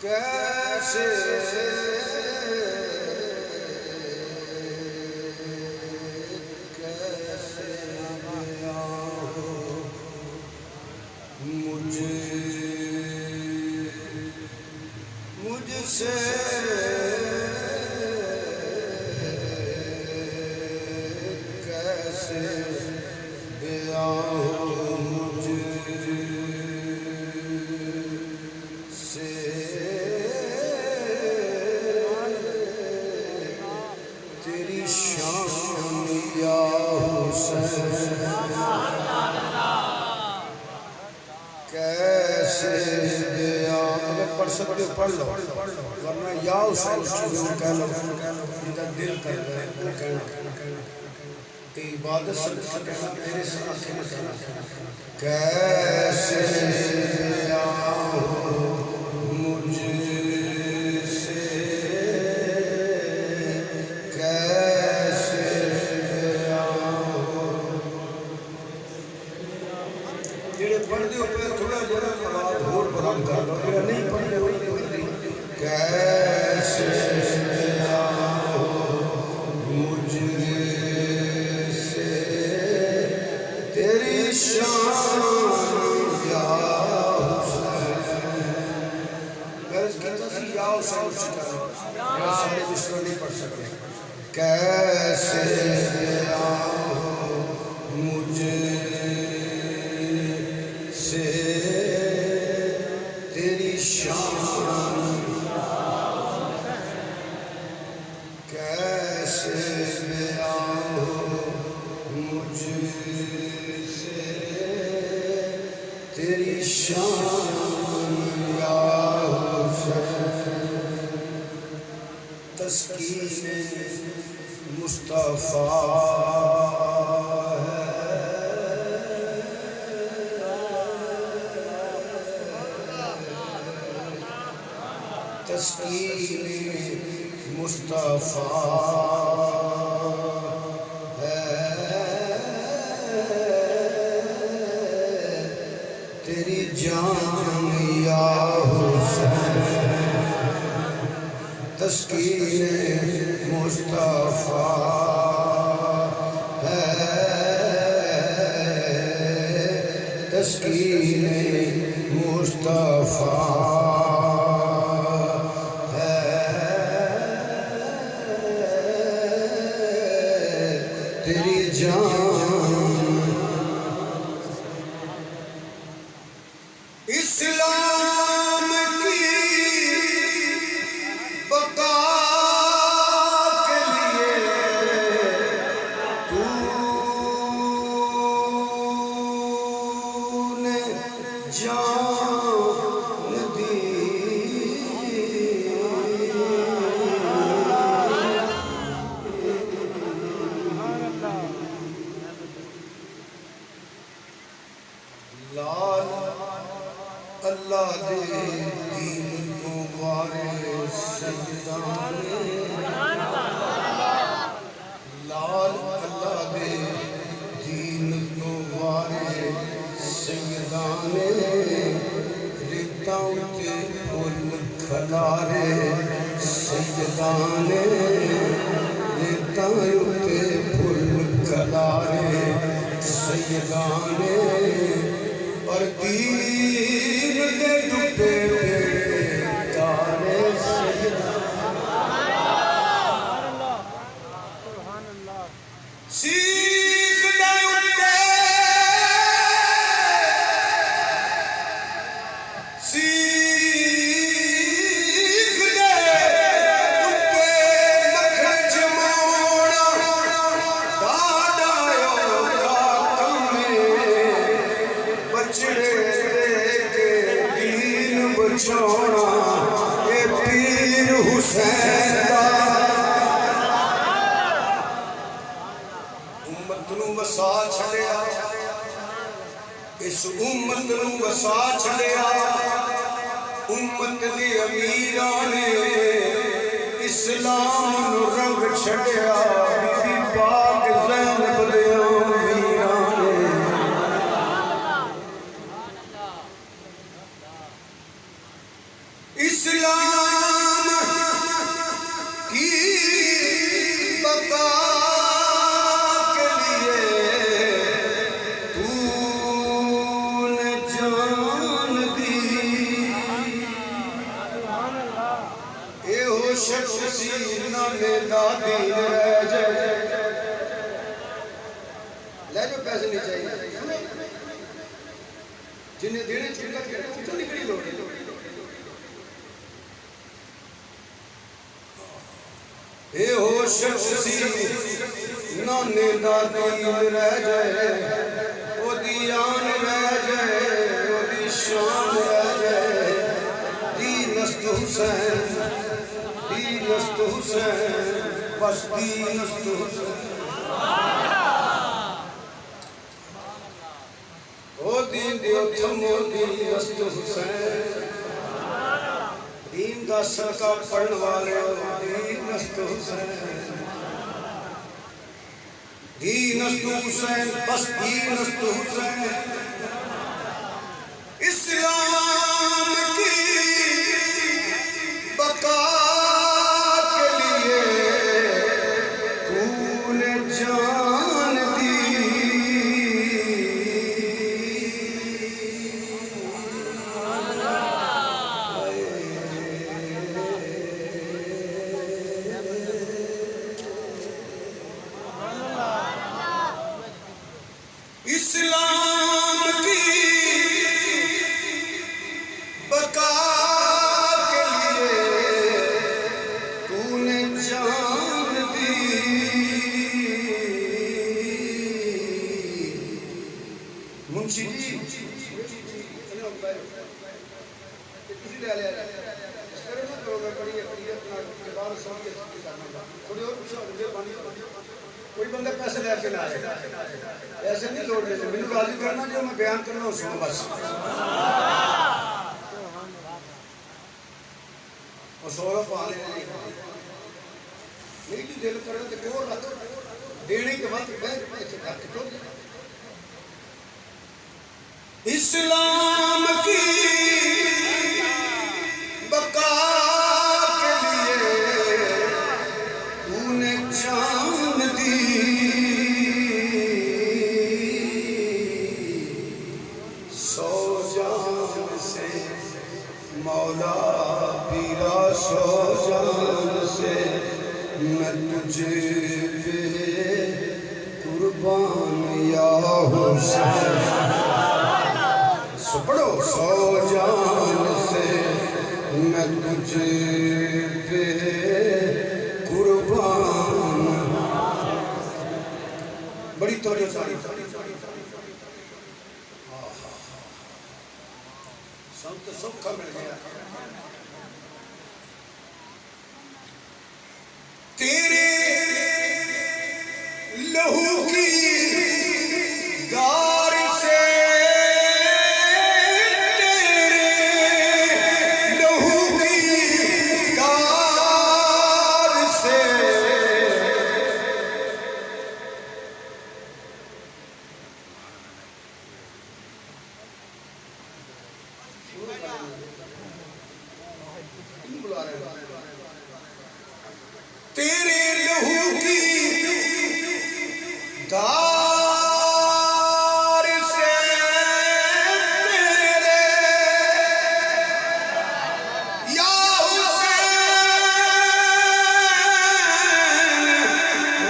کیسے مجھ سے کیسے بیاں مجھ سے تیری شان یا حسین کیسے بیاں پڑھ سکتے ہو پڑھ لو ورنہ یا حسین چیزوں کہہ لو جدہ دل کر رہے وہ کہنا کہ عبادت سے کہنا میرے ساتھ کہنا کیسے بیاں مجھ سے کیسے بیاں جڑے پڑھ دیو پہ تھوڑا جڑا آواز ہور بلند کر لو جڑا نہیں پڑھ دیو کیسے بیاں مجھ سے تیری شان یا حسین غرض کہتا سی یا حسین چکا میرا سارے مشرہ نہیں پڑھ سکتے کیسے بیاں مجھ سے تیری شان کیسے بیاں مجھ سے تیری شان یا حسین تسکین مصطفیٰ تسکین مصطفیٰ ہے تیری جان یا حسین تسکین مصطفیٰ ہے تسکین مصطفیٰ تیری جان اسلام کی بقا کے لیے تو نے جان دی لال اللہ دے دین کو وارے سجدانے لال اللہ دے دین کو وارے سجدانے ریتاں تے پھول کھلارے سجدانے ریتاں تے پھول کھلارے سجدانے اور دین دے ڈبے تارے سیکھ دے اٹھے سیکھ دے اٹھے نکھر جمونا دادایوں کا کمیں بچڑے کے دین بچونا اے پیر حسین دا امت نو وسا چھڑیا اس امت نو وسا چھڑیا امت دی امیران نے اسلام نو رنگ چھڑیا بی بی پاک زینب دے امیران نے اس اسلام کی بقا کے لیے تو نے جان دی اے ہو شخص سینہ میں دادی رہ جائے لے جو پیسے نہیں چاہیے جنہیں دینے چھڑکا کے تو نکلی لوڑے اے ہو شخصی نانے دادی رہ جائے او دیان رہ جائے او دی شان رہ جائے دینست حسین بس دینست حسین او دین دیو تھمو دینست حسین دین دا صدقہ پڑھن والے دینست حسین بس دینست حسین اسلام کی بقا کے لیے تو نے جان دی اسلام کی بقا کے لیے تو نے جان دی منشی جی کسی لے لے اس طرح میں کرو گا پڑھئے اپنا کبار سوچ کے کرنا تھا تھوڑی اور پوچھا مجھے پانی کوئی بندہ پیسے لے کے نہ آئے ایسے نہیں لوڑ لیتے میں نے راضی کرنا جو میں بیان کرنا ہوں سنو بس اور سورہ پانے نہیں میری جو دل کرنا تو کیوں رکھ دینے کے وقت بیٹھ ایسے کر کے تو اسلام کی بقا کے لیے تو نے جان دی سو جان سے مولا پیرا سو جان سے میں تجھے پہ قربان یا حسین پڑھو سو جان سے میں تجھے پہ قربان بڑی توجہ ساری سنت سب کا مل گیا تیرے لہو کی دار سے تیرے لہو کی دار سے تیرے یا حسین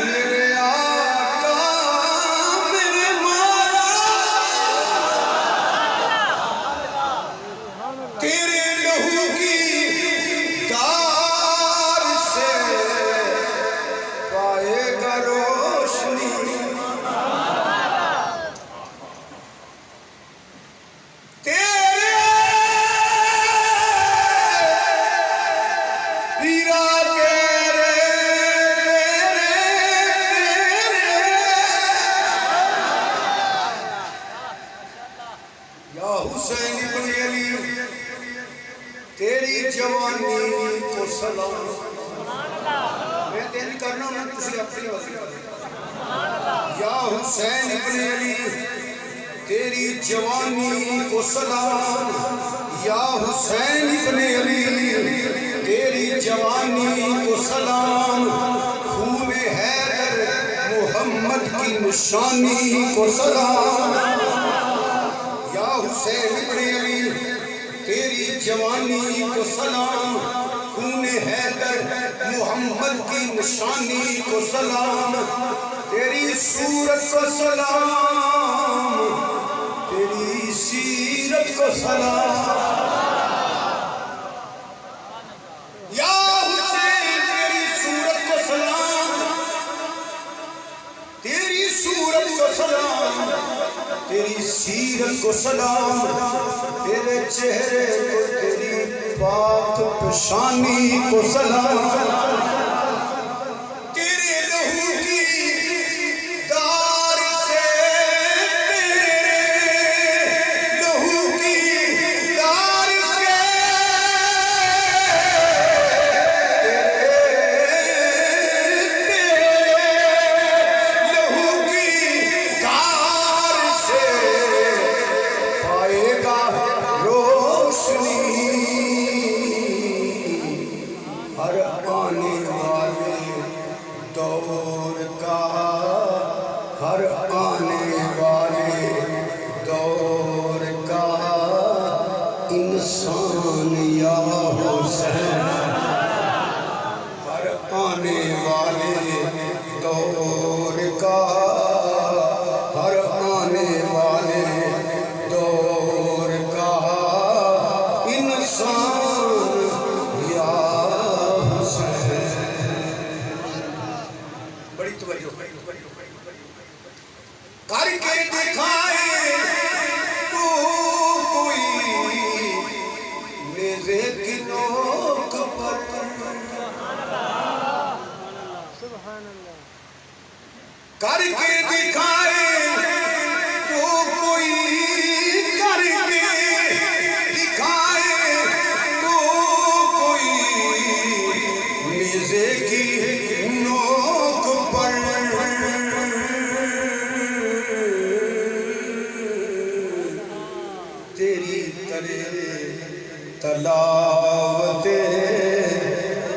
میرے آقا میرے مولا تیرے لہو کی دار سے پائے گا روشنی تیرے پیرا تیرے یا حسین ابن علی تیری جوانی کو سلام میں دین کرنا ہوں تسی اپنی وظیفہ یا حسین ابن علی تیری جوانی کو سلام یا حسین ابن علی تیری جوانی کو سلام، خون حیدر محمد کی نشانی کو سلام، یا حسین ابن علی تیری جوانی کو سلام، خون حیدر محمد کی نشانی کو سلام، تیری صورت کو سلام، تیری سیرت کو سلام، یا حسین تیری صورت کو سلام، تیری صورت کو سلام، تیری سیرت کو سلام، تیرے چہرے کو تیری پاک پیشانی کو سلام، تیرے لہو کی دار سے، تیرے لہو کی دار سے، ہر آنے والے دور کا انسان یا حسین، ہر آنے والے دور کا، ہر آنے والے دور کا انسان یا حسین۔ بڑی توجہ کر کے دکھائے تو کوئی نیزے کی نوک پر، کر کے دکھائے تو کوئی، کر کے دکھائے تو کوئی نیزے کی نوک پر، تلاوت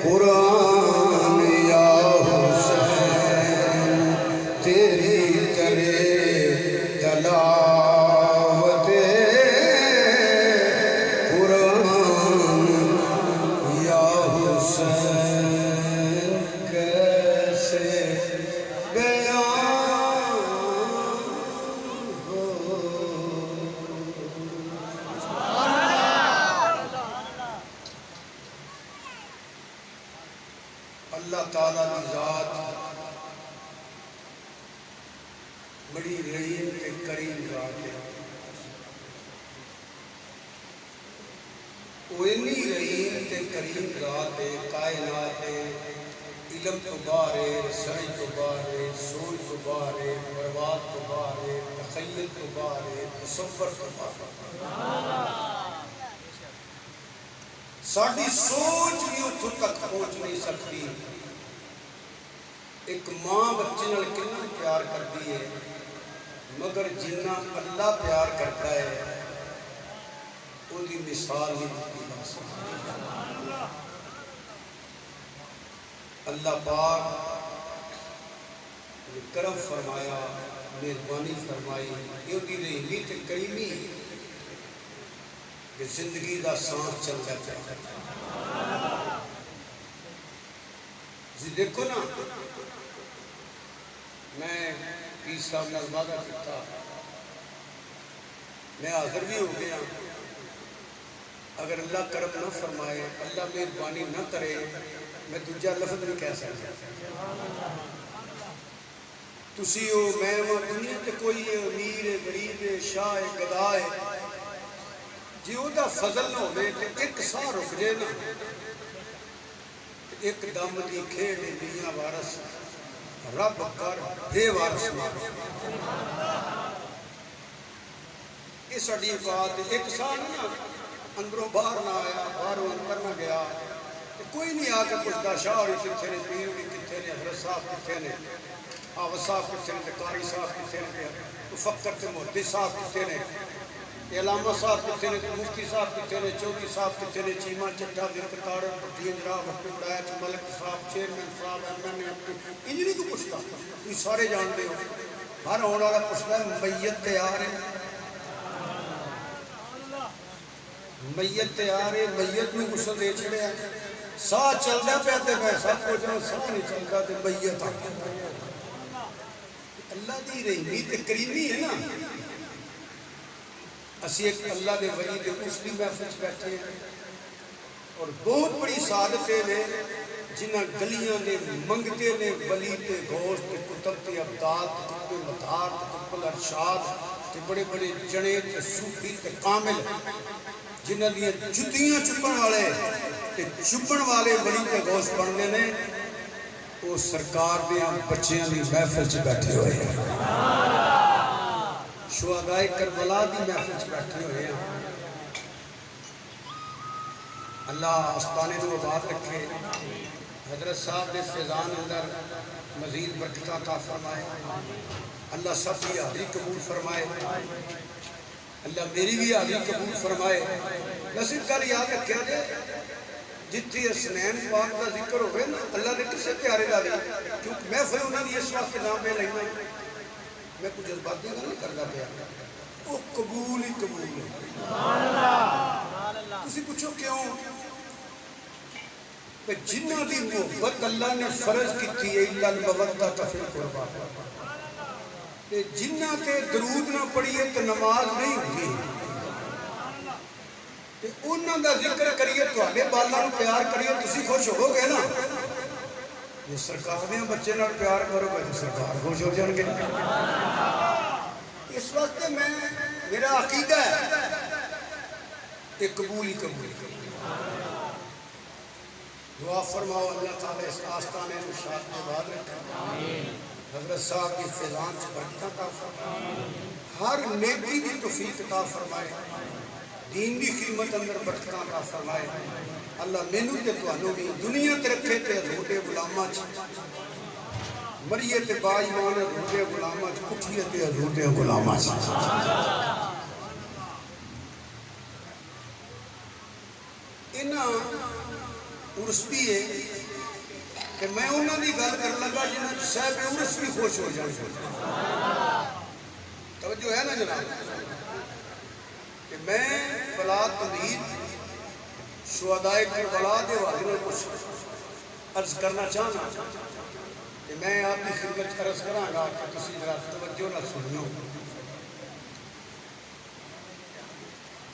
قرآن یا حسین، تیری کرے تلاوت قرآن یا حسین، کیسے بیان ہو۔ اللہ تعالیٰ کی ذات بڑی رحیم تے کریم ذات ہے، وہ اتنی رحیم تے کریم ذات ہے، کائنات ہے، علم تو باہر ہے، رسائی تو باہر ہے، سوچ تو باہر ہے، پرواز تو باہر ہے، تخیل تو باہر ہے، تصور تو باہر ہے، ساڑھی سوچ بھی اتھو تک پہنچ نہیں سکتی۔ ایک ماں بچے نال کتنا پیار کرتی ہے، مگر جنہ اللہ پیار کرتا ہے وہ دی مثال نہیں دیتی بس۔ اللہ پاک نے کرم فرمایا، مہربانی فرمائی، یہ دی رحمی تے کریمی کہ زندگی دا سانس چل جاتا ہے۔ جی دیکھو نا، میں پیر صاحب نے وعدہ کیا، میں حاضر بھی ہو گیا، اگر اللہ کرم نہ فرمائے، اللہ مہربانی نہ کرے، میں دوجا لفظ نہیں کہہ سکتا۔ تسی ہو، میں ہوں، دنیا تے کوئی امیر ہے، غریب ہے، شاہ ہے، گدا ہے، جی وہ دا فضل نہ ہوئے تو ایک سا رک جائے نا، ایک دم دی کھیڑ میاں وارث رب کر بے وارث مار، یہ ساڑی بات ایک سال نا، اندروں باہر نہ آیا، باہروں اندر نہ گیا، کوئی نہیں آ کے پوچھتا شاہ ہوئی کتھے نے، پیر ہوئی کتھے نے، حضرت صاحب کتھے نے، حافظ صاحب کتھے نے، قاری صاحب کتھے نے، مفکر تے محدث صاحب کتھے نے، علامہ صاحب کتنے نے، مفتی صاحب کتنے نے، چودھری صاحب کتنے نے، چیمہ چٹا ذکر پٹھین جناب اپنی بڑایت ملک صاحب چیئرمین صاحب ایم این اے انجنی کو پوچھتا تھی سارے جانتے ہو. ہر ہونے والا پوچھتا ہے میت تیار ہے، میت تیار ہے، میت میں غسل دے چھڑیا، ساہ چلدا پیا تے میں سب کو جاؤں، ساہ نہیں چلدا تے میت آ. اللہ دی رحمی تے کریمی ہے نا. اسی ایک اللہ دے ولی دے اس دی محفل بیٹھے ہیں اور بہت بڑی سعادتیں نے جنہ گلیاں نے منگتے نے ولی تے گوشت تے کتب تے ابدال تے کتب مدار تے کتب ارشاد تے بڑے بڑے جنے تے صوفی تے کامل جنہ دیا جتیاں چپن والے تے چپن والے ولی تے گوشت بننے نے وہ سرکار دیا بچیاں دی محفل سے بیٹھے ہوئے ہیں، شہدائے کربلا دی محفل سے بیٹھے ہوئے ہیں. اللہ آستانے کو آباد رکھے، حضرت صاحب نے فیضان اندر مزید برکتہ عطا فرمائے، اللہ سب کی حاضری قبول فرمائے، اللہ میری بھی حاضری قبول فرمائے. بس ایک گل یاد رکھیا جائے جتھے حسنین پاک کا ذکر ہوئے نا اللہ نے کسے پیارے لا دی کیونکہ محفل انہوں نے اس وقت نام میں لینا میں کچھ جذباتی گل نہیں کرتا پیا وہ قبول ہی قبول ہے. تسی پوچھو کیوں کہ جنہ دی محبت اللہ نے فرض کی تھی الا المودۃ فی القربى کہ جنہ تے درود نہ پڑھیے تو نماز نہیں ہوگی کہ انہوں دا ذکر کریے تو آلے بالا نو پیار کریے تسی خوش ہو گئے نا. یہ سرکار نے بچے نال پیار کرو گے تو سرکار خوش ہو جان گے. اس وقت میں میرا عقیدہ ہے کہ قبول ہی قبول. دعا فرماؤ اللہ تعالیٰ اس آستانے میں شاد کے بعد رکھا، حضرت صاحب کی فیضان سے برکتہ عطا فرمائے، ہر نیکی کی توفیق عطا فرمائے، دین دی خدمت اندر برکتہ عطا فرمائے. اللہ مینوں تے تانوں بھی دنیا تے رکھے تے حضور دے غلاماں چ مریے تے با ایمان حضور دے غلاماں چ اٹھیے تے حضور دے غلاماں چ. انہاں عرس بھی ہے کہ میں انہاں دی گل کر لگا جنہاں صاحب عرس بھی خوش ہو جائیں. توجہ ہے نا جناب کہ میں بلا تمہید شہدائے کربلا دے والے میں کچھ عرض کرنا چاہنا کہ میں آپ کی خدمت عرض کراں گا کہ تسی ذرا توجہ نہ سنیو.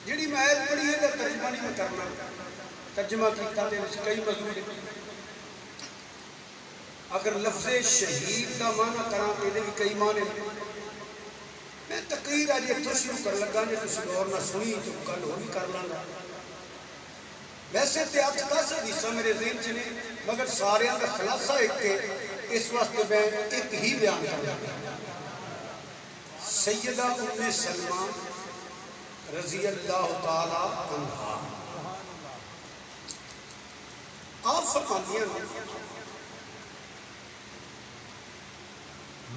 جڑی میں آیت پڑھی ہے ترجمہ نہیں میں کرنا، ترجمہ کیتا دے وچ کئی موضوع ہیں. اگر لفظ شہید کا معنی کراں تے دے کئی معنی میں تقریر آج اتھوں شروع کر لگا جے تسی غور نہ سنی تو کل ہو بھی کر لاں. ویسے تے 8-10 حدیث میرے ذہن چ نے مگر سارے کا خلاصہ ایک ہے، اس واسطے میں ایک ہی بیان کر لگا. سیدہ ام سلمہ رضی اللہ تعالی عنہا آپ فرماتی ہیں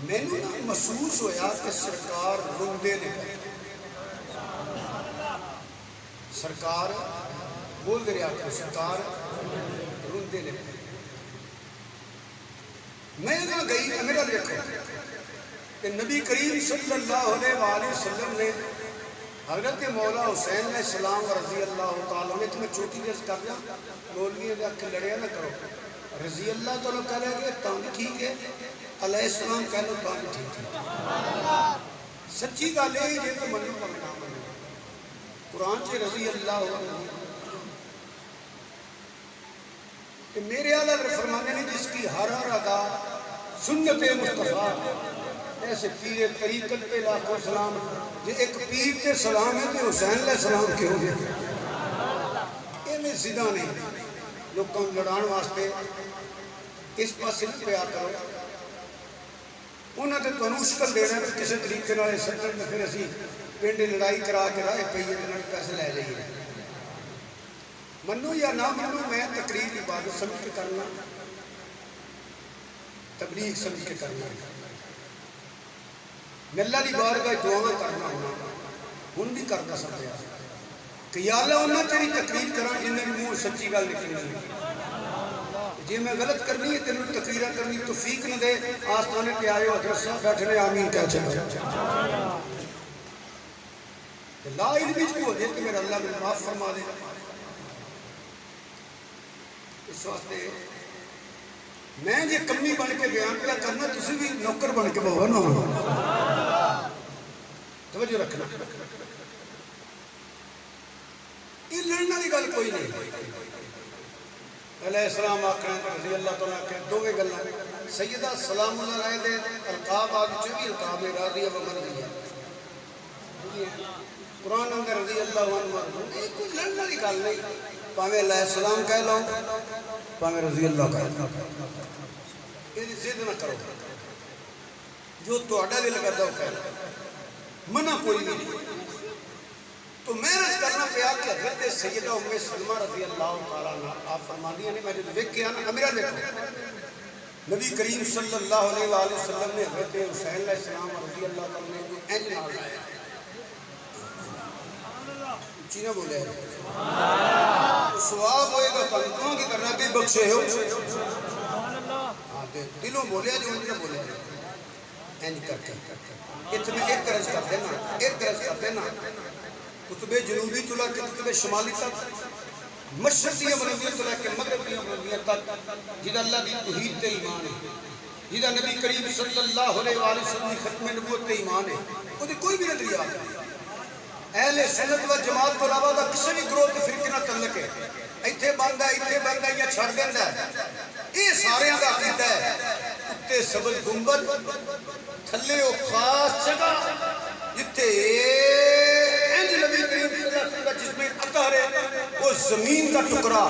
میں نے محسوس ہویا کہ سرکار روندے نے پے، سرکار بول دے رہا کہ سرکار روندے نے پے. میں نہ گئی میرا دیکھو کہ نبی کریم صلی اللہ علیہ وآلہ وسلم نے حضرت مولا حسین علیہ السلام رضی اللہ تعالیٰ نے تمہیں چھوٹی جیس کر دیا مولوی نے کہ لڑیا نہ کرو رضی اللہ تعالیٰ کہہ لیں گے تاں ٹھیک ہے علیہ السلام کہہ لو تاں ٹھیک ہے. سچی گل ہے یہ تو منو پر نہ منو قرآن سے رضی اللہ کہ میرے آلہ فرمانے نے جس کی ہر ادا سنت مصطفیٰ ایسے پیر طریقت پہ لاکھوں سلام جو ایک پیر کے سلام ہے کہ حسین علیہ السلام کے ہو گئے میں زدہ نہیں لوگوں لڑان واسطے اس پاس پہ آ کرو انہوں نے تو مشکل دے رہے ہیں کسی طریقے نال سکر میں پھر اسی پنڈ لڑائی کرا کے رائے پہ پیسے لے جائیے. منو یا نہ منو میں تقریر عبادت سمجھ کے کرنا تبلیغ سمجھ کے کرنا میں اللہ کی بارگاہ دعا کرنا ہونا ہن بھی کرتا سب پیا کہ یا اللہ انہاں تیری تقریر کراں جنہاں دی منہ سچی گل نکلنی جی میں غلط کرنی ہے تینوں تقریرہ کرنی توفیق نہ دے آستانے پہ آئے ہو حضرت صاحب بیٹھنے آمین کہہ چلو لا علمی جو ہو جائے کہ میرا اللہ میرے معاف فرما دے اس واسطے میں یہ کمی بن کے بیان کیا کرنا تسی بھی نوکر بن کے بہو نا توجہ رکھنا یہ لڑنا دی گل کوئی نہیں علیہ السلام آکھنا رضی اللہ تعالیٰ کے دوے گلہ سیدہ سلام اللہ علیہ دے القاب آگے چوی القاب راضی و مرضی قرآن اندر رضی اللہ عنہ یہ کوئی لڑنا دی گل نہیں پاہمیں علیہ السلام کہہ لو پاہمیں رضی اللہ کہہ لو یہ ضد نہ کرو جو توڑا دل کرتا ہو کہہ لو منع کوئی نہیں تو میں رض کرنا پیا کہ حضرت سیدہ ام سلمہ رضی اللہ تعالیٰ عنہ آپ فرمانی ہیں میں جو دیکھ کے آنا امیرہ دیکھو نبی کریم صلی اللہ علیہ وآلہ وسلم نے حضرت حسین علیہ السلام رضی اللہ تعالیٰ نے کوئی اینج نال لایا چینہ بولے سواب ہوئے گا تنکوں کی کرنا بھی بخشے ہو دلوں بولے جو انہیں بولے اینج کر کے اتنے ایک کرج کر دینا ایک کرج کر دینا کتب جنوبی طلع کے کتب شمالی تک مشرقی امرضیہ طلع کے مغربی امرضیہ تک جدہ اللہ کی توحید تے ایمان ہے جدہ نبی کریم صلی اللہ علیہ وآلہ وسلم کی ختم نبوت تے ایمان ہے وہ دے کوئی بھی نظری آتا ہے اہل سنت و جماعت کو علاوہ دا کسی بھی گروہ کے فرقے نہ تعلق ہے ایتھے بندہ ہے یا چھڑ دیندہ ہے یہ سارے دا عقیدہ ہے اتے سبز گنبد تھلے و خاص جگہ جتے نبی کریم صلی اللہ علیہ وسلم جس میں اطہر ہے وہ زمین کا ٹکرا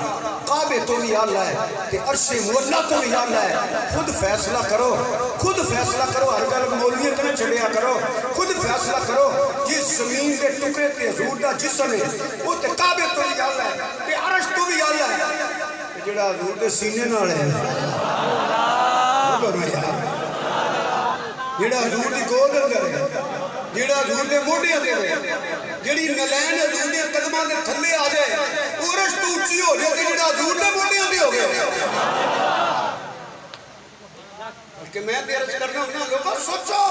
کعبے تو بھی اللہ ہے کہ عرش مولا تو بھی اللہ ہے خود فیصلہ کرو ہر گل مولویت نہ چھڑیا کرو خود فیصلہ کرو یہ زمین کے ٹکرے تے حضور دا جسم ہے وہ تے کعبے تو بھی اللہ ہے تے عرش تو بھی اللہ ہے جڑا حضور دے سینے نال ہے جڑا حضور دی گود اندر ہے جڑا حضور دے موڈے اندر ہے جڑی نلین حضور دے قدماں دے تھلے آ جائے عرش تو اونچی ہو جائے کہ جڑا حضور دے موڈے اندر ہو گئے بلکہ میں بھی عرض کرنا ہوں لوگوں سوچو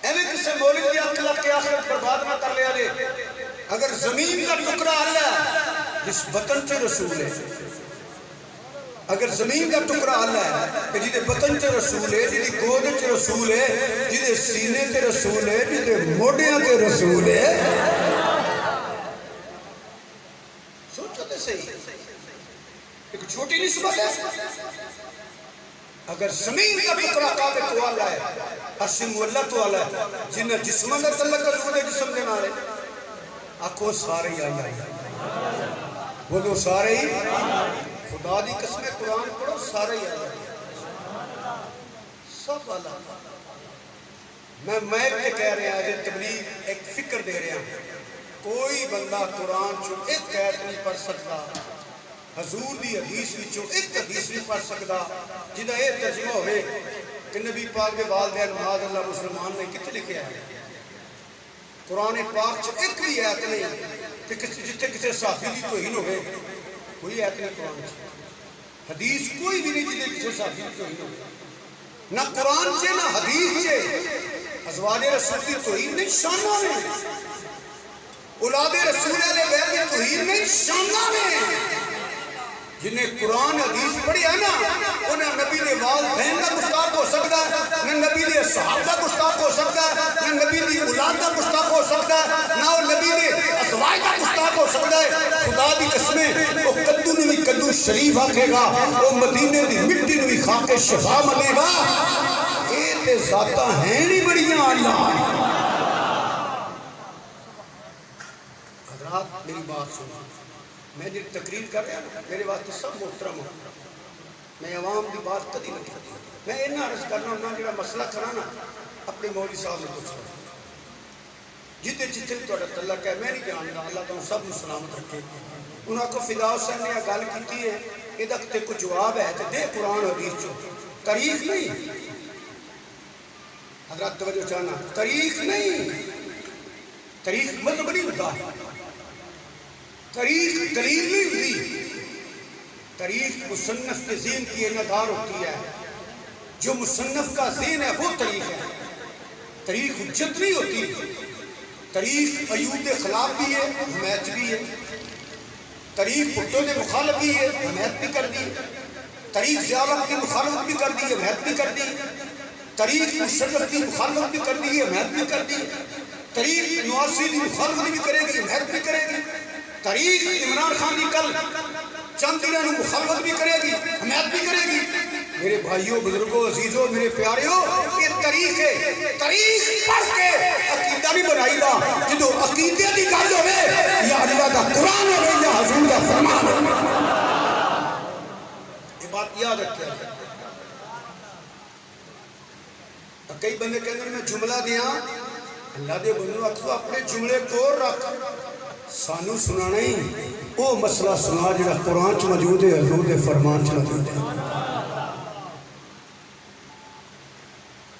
ایویں کسے مولد دی عقل کے آخرت برباد نہ کر لیا جائے اگر زمین کا ٹکڑا اللہ ہے جس وطن سے رسول ہے اگر زمین کا ٹکڑا اللہ ہے کہ جیدے بطن تے رسول ہے جیدے گود تے رسول ہے جیدے سینے تے رسول ہے جیدے موڈیاں تے رسول ہے سوچو تے صحیح ایک چھوٹی نسبت ہے اگر زمین کا ٹکڑا کعبے تو اللہ ہے عرش مولا تو اللہ ہے جنہیں جسم اندر تعلق کا ضرور ہے جسم دینا ہے آنکھوں سارے ہی اللہ ہے بولو سارے ہی خدا دی قسم قرآن پڑھو سارے ہی اللہ سب اللہ میں کے کہہ رہے ہیں آج تبلیغ ایک فکر دے رہے ہیں کوئی بندہ قرآن چھو ایک قید نہیں پڑھ سکتا حضور دی حدیث وچوں ایک حدیث نہیں پڑھ سکتا جدہ ایک ترجمہ ہوئے کہ نبی پاک کے والدین معاذ اللہ مسلمان نے کتنے لکھے ہیں قرآن پاک چھو ایک بھی آیت نہیں کہ جتنے کسی صحابی دی توہین ہوئے کوئی آیت نہیں قرآن چھو حدیث کوئی بھی نہیں جتنے کسی صحابی دی توہین ہوئے نہ قرآن چھے نہ حدیث چھے ازواج رسول دی توہین نہیں شانہ میں اولاد رسول علیہ بیت دی توہین نہیں شانہ میں جنہیں قرآن حدیث پڑھی ہے نا انہیں نبی نے والدین کا گستاخ ہو سکتا ہے نہ نبی نے صحابہ کا گستاخ ہو سکتا ہے نہ نبی نے اولاد کا گستاخ ہو سکتا ہے نہ وہ نبی نے ازواج کا گستاخ ہو سکتا ہے خدا دی قسمیں وہ کدو نے بھی کدو شریف آکھے گا وہ مدینے دی مٹی نے بھی خاک شفا منے گا اے تے ذاتہ ہیں نہیں بڑیاں اللہ حضرات میری بات سنو میں جو تقریر کر رہا ہوں میرے واسطے سب محترم ہوں میں عوام کی بات کدی نہیں کرتی میں اتنا عرض کرنا ہوں جو مسئلہ کرانا اپنے مولوی صاحب نے پوچھا جتنے جتنے تھوڑا تعلق ہے میں نہیں جانتا اللہ تعالیٰ سب کو سلامت رکھے انہوں کو فدا حسین نے گل کی ہے یہ تے کوئی جواب ہے تو دے قرآن حدیث چو تاریخ نہیں حضرات توجہ چاہنا تاریخ نہیں تاریخ مطلب نہیں ہوتا، تاریخ دلیل نہیں ہوتی، تاریخ مصنف کے ذہن کی انعدار ہوتی ہے، جو مصنف کا ذہن ہے وہ تاریخ ہے، تاریخ حجت نہیں ہوتی، تاریخ ایوب خلاف بھی ہے حمایت بھی ہے، تاریخ بھٹو نے مخالف بھی ہے حمایت بھی کر دی، تاریخ ضیاء کی مخالفت بھی کر دی حمایت بھی کر دی، تاریخ مشرف کی مخالفت بھی کر دی حمایت بھی کر دی، تاریخ نواسی کی مخالفت بھی کرے گی حمایت بھی کرے گی، تاریخ عمران خان کی کل چند دنوں مخالفت بھی کرے گی حمایت بھی کرے گی۔ میرے بھائیوں بزرگوں عزیزوں میرے پیاریوں، یہ تاریخ ہے، تاریخ پڑھ کے عقیدہ نہیں بنائی گا، جدو عقیدے کی گل ہوئے یا اللہ کا قرآن ہوئے یا حضور کا فرمان ہوئے، یہ بات یاد رکھیں۔ کئی بندے کہتے ہیں میں جملہ دیا، اللہ دے بندو اکثر اپنے جملے کو رکھ، سانو سنانا ہی وہ مسئلہ سنا جڑا قرآن چ موجود ہے حضور دے فرمان چ موجود ہے۔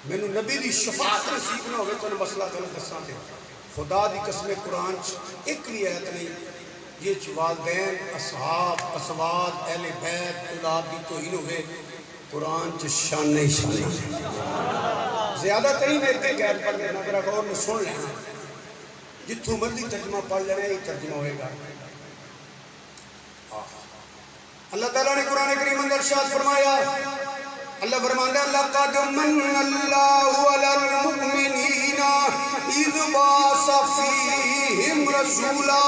مینوں نبی دی شفاعت نصیب نہ ہوئے تو مسئلہ غلط دساں تے خدا دی قسم قرآن چ ایک بھی آیت نہیں یہ والدین اصحاب اسواد اہل بیت اولاد دی توہین ہوئے، قرآن چ شان نہیں شان زیادہ ترین میرے کے غیر پڑھ لینا، اگر غور میں سن لینا، جتوں مرضی ترجمہ پڑھ لینا یہ ترجمہ ہوئے گا۔ اللہ تعالیٰ نے قرآن کریم اندر ارشاد فرمایا، اللہ فرماتا ہے لَقَدْ مَنَّ اللَّهُ عَلَى الْمُؤْمِنِينَ إِذْ بَعَثَ فِيهِمْ رَسُولًا۔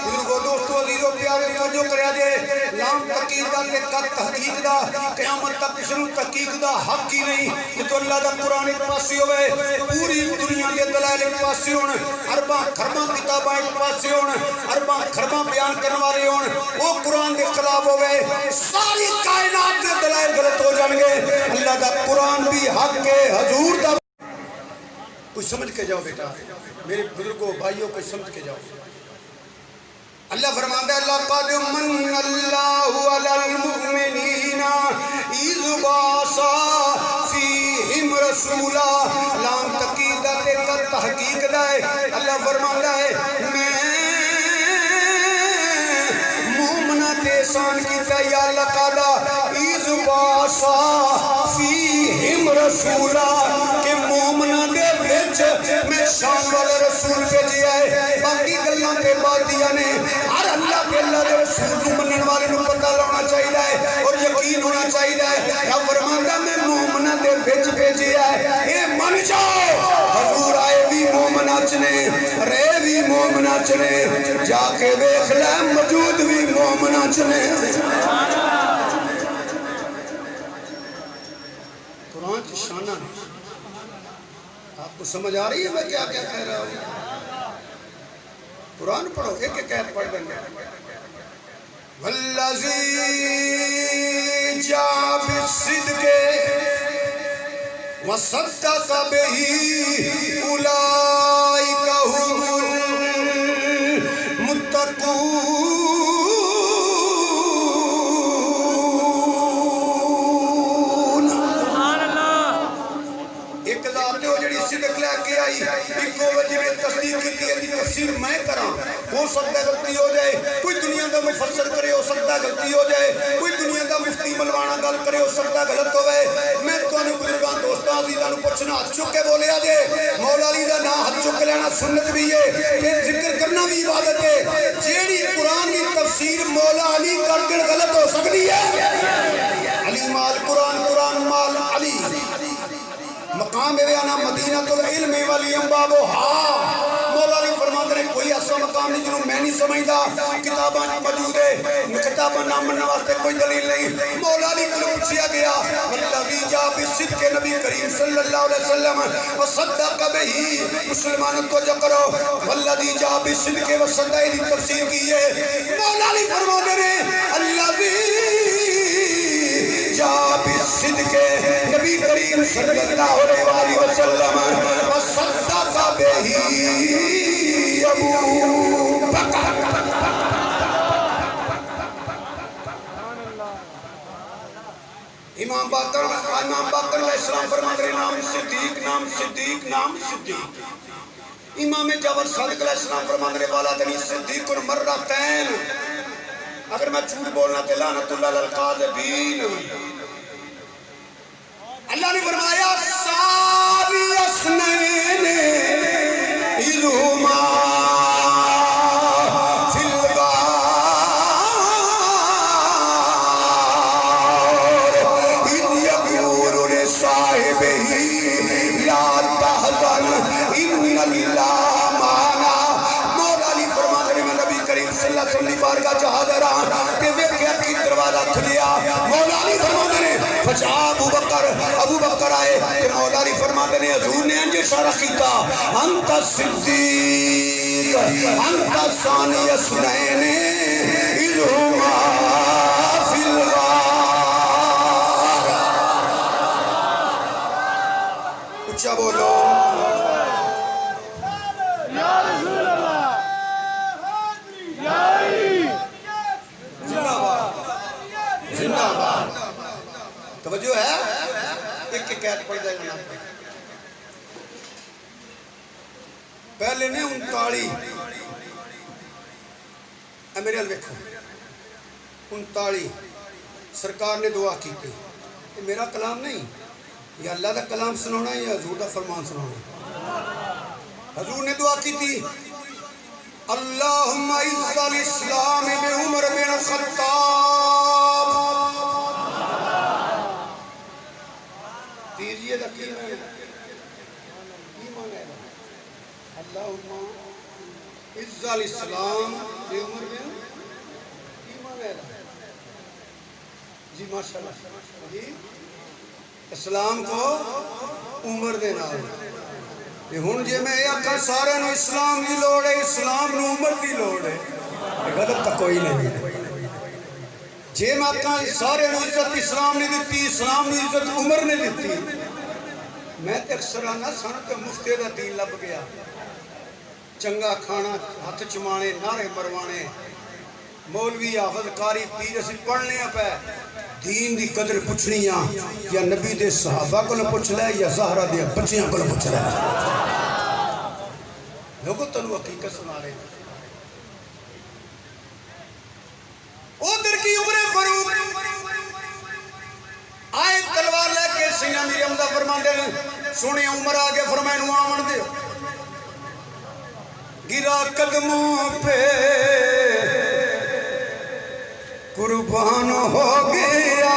بزرگو دوستو عزیزو پیارے توجہ کریا جے، لام تحقیق دا تے قد تحقیق دا، قیامت تک کسی نوں تحقیق دا حق ہی نہیں، یہ تو اللہ دا قرآن ایک پاسی ہوئے، پوری دنیا دے دلائل ایک پاسی ہون، ارباں خرباں کتاباں ایک پاسی ہون، ارباں خرباں بیان کرنے والے ہون، وہ قرآن دے خلاف ہوئے، ساری کائنات دے دلائل غلط ہو جان گے۔ اللہ دا قرآن بھی حق ہے، حضور دا کچھ سمجھ کے جاؤ بیٹا، میرے بزرگوں بھائیوں کچھ سمجھ کے جاؤ۔ اللہ فرماتا ہے لَقَدْ مَنَّ اللَّهُ عَلَى الْمُؤْمِنِينَ إِذْ بَعَثَ فِيهِمْ رَسُولًا۔ لام تقیدت کا تحقیق دائے، اللہ فرماتا ہے میں مومنہ احسان کیتا یا لقد اذ بعث فیہم رسولا کہ مومنہ دے وچ میں شان والا رسول بھیجیا ہے۔ باقی گلاں تے باتیاں نے ہر اللہ کے اللہ دے رسول کو منن والے نوں پتہ ہونا چاہیے اور یقین ہونا چاہیے۔ رب فرماندا میں مومنہ دے وچ بھیجیا ہے، اے من جاؤ حضور آئے بھی مومنہ چ نے رہے بھی مومنہ چ نے، جا کے ویکھ لے موجود بھی مومنہ چ نے۔ قرآن کی شانہ نہیں، آپ کو سمجھ آ رہی ہے میں کیا کہہ رہا ہوں؟ قرآن پڑھو، ایک ایک آیت پڑھ دیں گے۔ وَالَّذِي جَاءَ بِالصِّدْقِ وَصَدَّقَ بِهِ أُولَئِكَ هُمُ الْمُتَّقُونَ۔ تفسیر میں کراں، ہو سکتا ہے غلطی ہو جائے، کوئی دنیا دا مفسر کرے ہو سکتا ہے غلطی ہو جائے، کوئی دنیا دا مفتی ملوانا گل کرے ہو سکتا ہے غلط ہوئے۔ میں تانوں بزرگاں دوستاں عزیزاں نوں پوچھنا، ہاتھ چک کے بولیا جے مولا علی دا نام ہاتھ چک لینا سنت بھی ہے، کہ ذکر کرنا بھی عبادت ہے۔ جیڑی قرآن کی تفسیر مولا علی کر کے غلط ہو سکتی ہے؟ علی مال قرآن، قرآن مال علی، مقام میرے آنا مدینہ العلم والی امبابو ہاں۔ مولا علی فرماتے ہیں کوئی ایسا مقام نہیں جنہوں میں نہیں سمجھدا، کتاباں موجود ہے، کتاباں نام مننے واسطے کوئی دلیل نہیں۔ مولا علی کو پوچھا گیا والذی جاء بالصدق، نبی کریم صلی اللہ علیہ وسلم وصدق بہ، مسلمانوں کو جو کرو والذی جاء بالصدق وصدق کی تفسیر کی ہے۔ مولا علی فرماتے ہیں الذی جاء بالصدق، نبی کریم صلی اللہ علیہ وسلم وصدق بہ ابو بکر۔ امام باقر علیہ السلام فرماتے ہیں نام صدیق، نام صدیق، نام صدیق۔ امام جعفر صادق علیہ السلام فرماندے نے والا دنی صدیق مرتين اگر میں جھوٹ بولنا تے لعنت اللہ للقاذبین اللہ نے فرمایا ثانی اثنین اذ ہما فی الغار اذ یقول لصاحبہ لا تحزن ان اللہ معنا مولا علی فرماتے ہیں میں نبی کریم صلی اللہ علیہ وسلم بارگاہ چ حاضر ہاں کہ ویکھیا کی دروازہ کھلیا مولا علی فرماتے ہیں فجاء ابو بکر آئے کہ مولا علی فرماتے ہیں حضور نے انج اشارہ کیتا انت صدیق انت ثانی اثنین اذ ہما فی الغار اچھا بولو توجہ ہے ایک قید پڑھ جائے گا پہلے نے 39 میرے حال دیکھو 39 سرکار نے دعا کی تھی یہ میرا کلام نہیں یہ اللہ کا کلام سنانا ہے یا حضور کا فرمان سنانا ہے حضور نے دعا کی تھی اللہم اعز الاسلام بعمر بن الخطاب تیریے دا کی مانا ہے اللہم اعز الاسلام بعمر بن کی مانا ہے جی ماشاءاللہ جی اسلام کو عمر دے نال ہن جے میں یہ آکھاں سارے نو اسلام دی لوڑ ہے اسلام نو عمر دی لوڑ ہے غلط تا کوئی نہیں جے میں آکھاں سارے نو عزت اسلام نے دیتی اسلام نو عزت عمر نے دیتی میں تے اکثر آنا سن تے مفتی دا دین لب گیا چنگا کھانا ہاتھ چمانے نعرے مروانے مولوی حافظ قاری پیر اسی پڑھنے پہ دین دی قدر پوچھنی یا نبی دے صحابہ کو نہ پوچھ لے یا زہرہ دے بچیاں کو نہ پوچھ لے لوگوں تنو حقیقت سنا رہے ہیں ادھر کی عمر فاروق آئے تلوار لے کے سینہ میری امدہ فرمان دے سونے عمر آگے فرمائے نو آمن دے گرا قدموں پہ قربان ہو گیا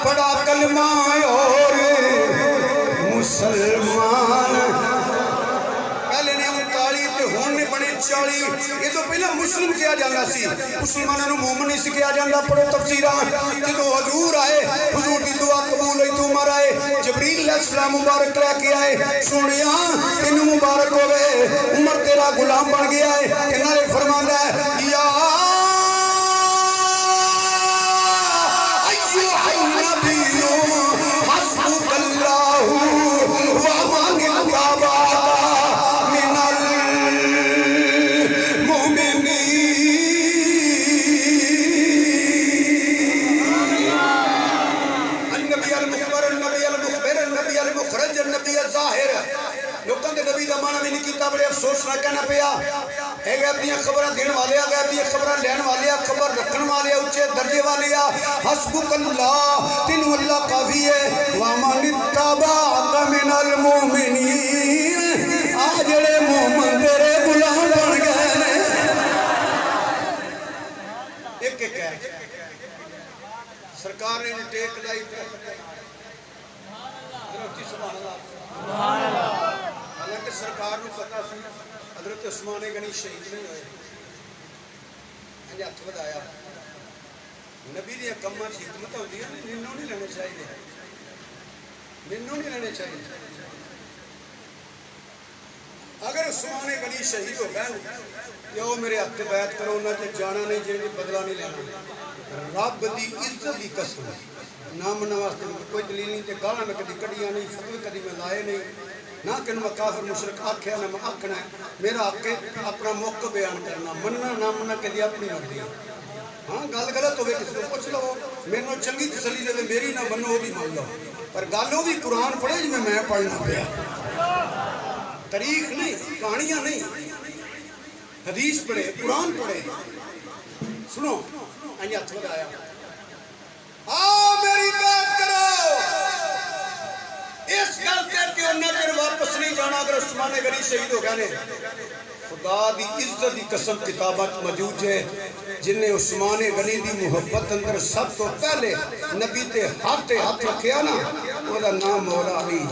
پڑا کلمہ اور مسلمان پہلے نے 39 تے ہون نے بنے 40 یہ تو پہلا مسلم کیا جانا سی مسلمانوں نے مومن نہیں سکیا جانا پڑھو تفسیران جدو حضور آئے حضور دی دعا قبول ہوئی تو عمر آئے جبریل علیہ السلام مبارک لے کے آئے سونیا تینوں مبارک ہوئے عمر تیرا غلام بن گیا ہے کہ نارے فرمانا ہے یا حسبک اللہ ومن اتبعک من المؤمنین النبی المخبر النبی المخبر النبی المخرج النبی الظاہر لوگوں کے نبی دا معنی بھی نہیں کیتا بڑے افسوس نہ کہنا پیا ایک اپنی خبریں دین والے آگئے اپنی خبریں لین والے خبر رکھن والے اچھے درجے والے حسبک اللہ تینو اللہ کافی ہے وَمَنِ اتَّبَعَكَ مِنَ الْمُؤْمِنِينَ آجڑے مومن تیرے غلام بن گئے نے ایک ایک ہے سرکار نے ٹیک لائی سبحان اللہ حالانکہ سرکار نے پتا سی حضرت عثمان غنی شہید نہیں ہوئے ہاتھ بدایا نبی دیا کماں کی حکمت ہوتی ہے ننوں نہیں لینے چاہیے ننوں نہیں لینے چاہیے اگر عثمان غنی شہید ہو گئے یا وہ میرے ہاتھ بیعت کرو نہ تے جانا نہیں جینے بدلہ نہیں لینا رب دی عزت دی قسم نام نواستے کوئی دلیل نہیں تے گالا میں کدی کڑیاں نہیں فتوی کدی میں لائے نہیں نہ کہ میں کافر مشرک آکھیا نہ میں آکھنا ہے میرا حق ہے اپنا موقع بیان کرنا مننا نہ مننا کدی اپنی مرضی ہاں گل غلط ہوئے کسی کو پوچھ لو میرے چنگی تسلی دے میری نہ منو وہ بھی مان لو پر گل وہ بھی قرآن پڑھے جی میں پڑھنا پیا تاریخ نہیں، کہانیاں نہیں، حدیث پڑھے، قرآن پڑھے. سنو انہیں ہاتھ بتایا آؤ میری بات کرو. اس گل کہ انہیں پھر واپس نہیں جانا اگر عثمان غنی شہید ہو گیا نے. خدا دی عزت دی قسم کتابات موجود ہے جن نے عثمان غنی دی محبت اندر سب تو پہلے نبی تے ہاتھ رکھیا نا، وہ دا نام مولا علی.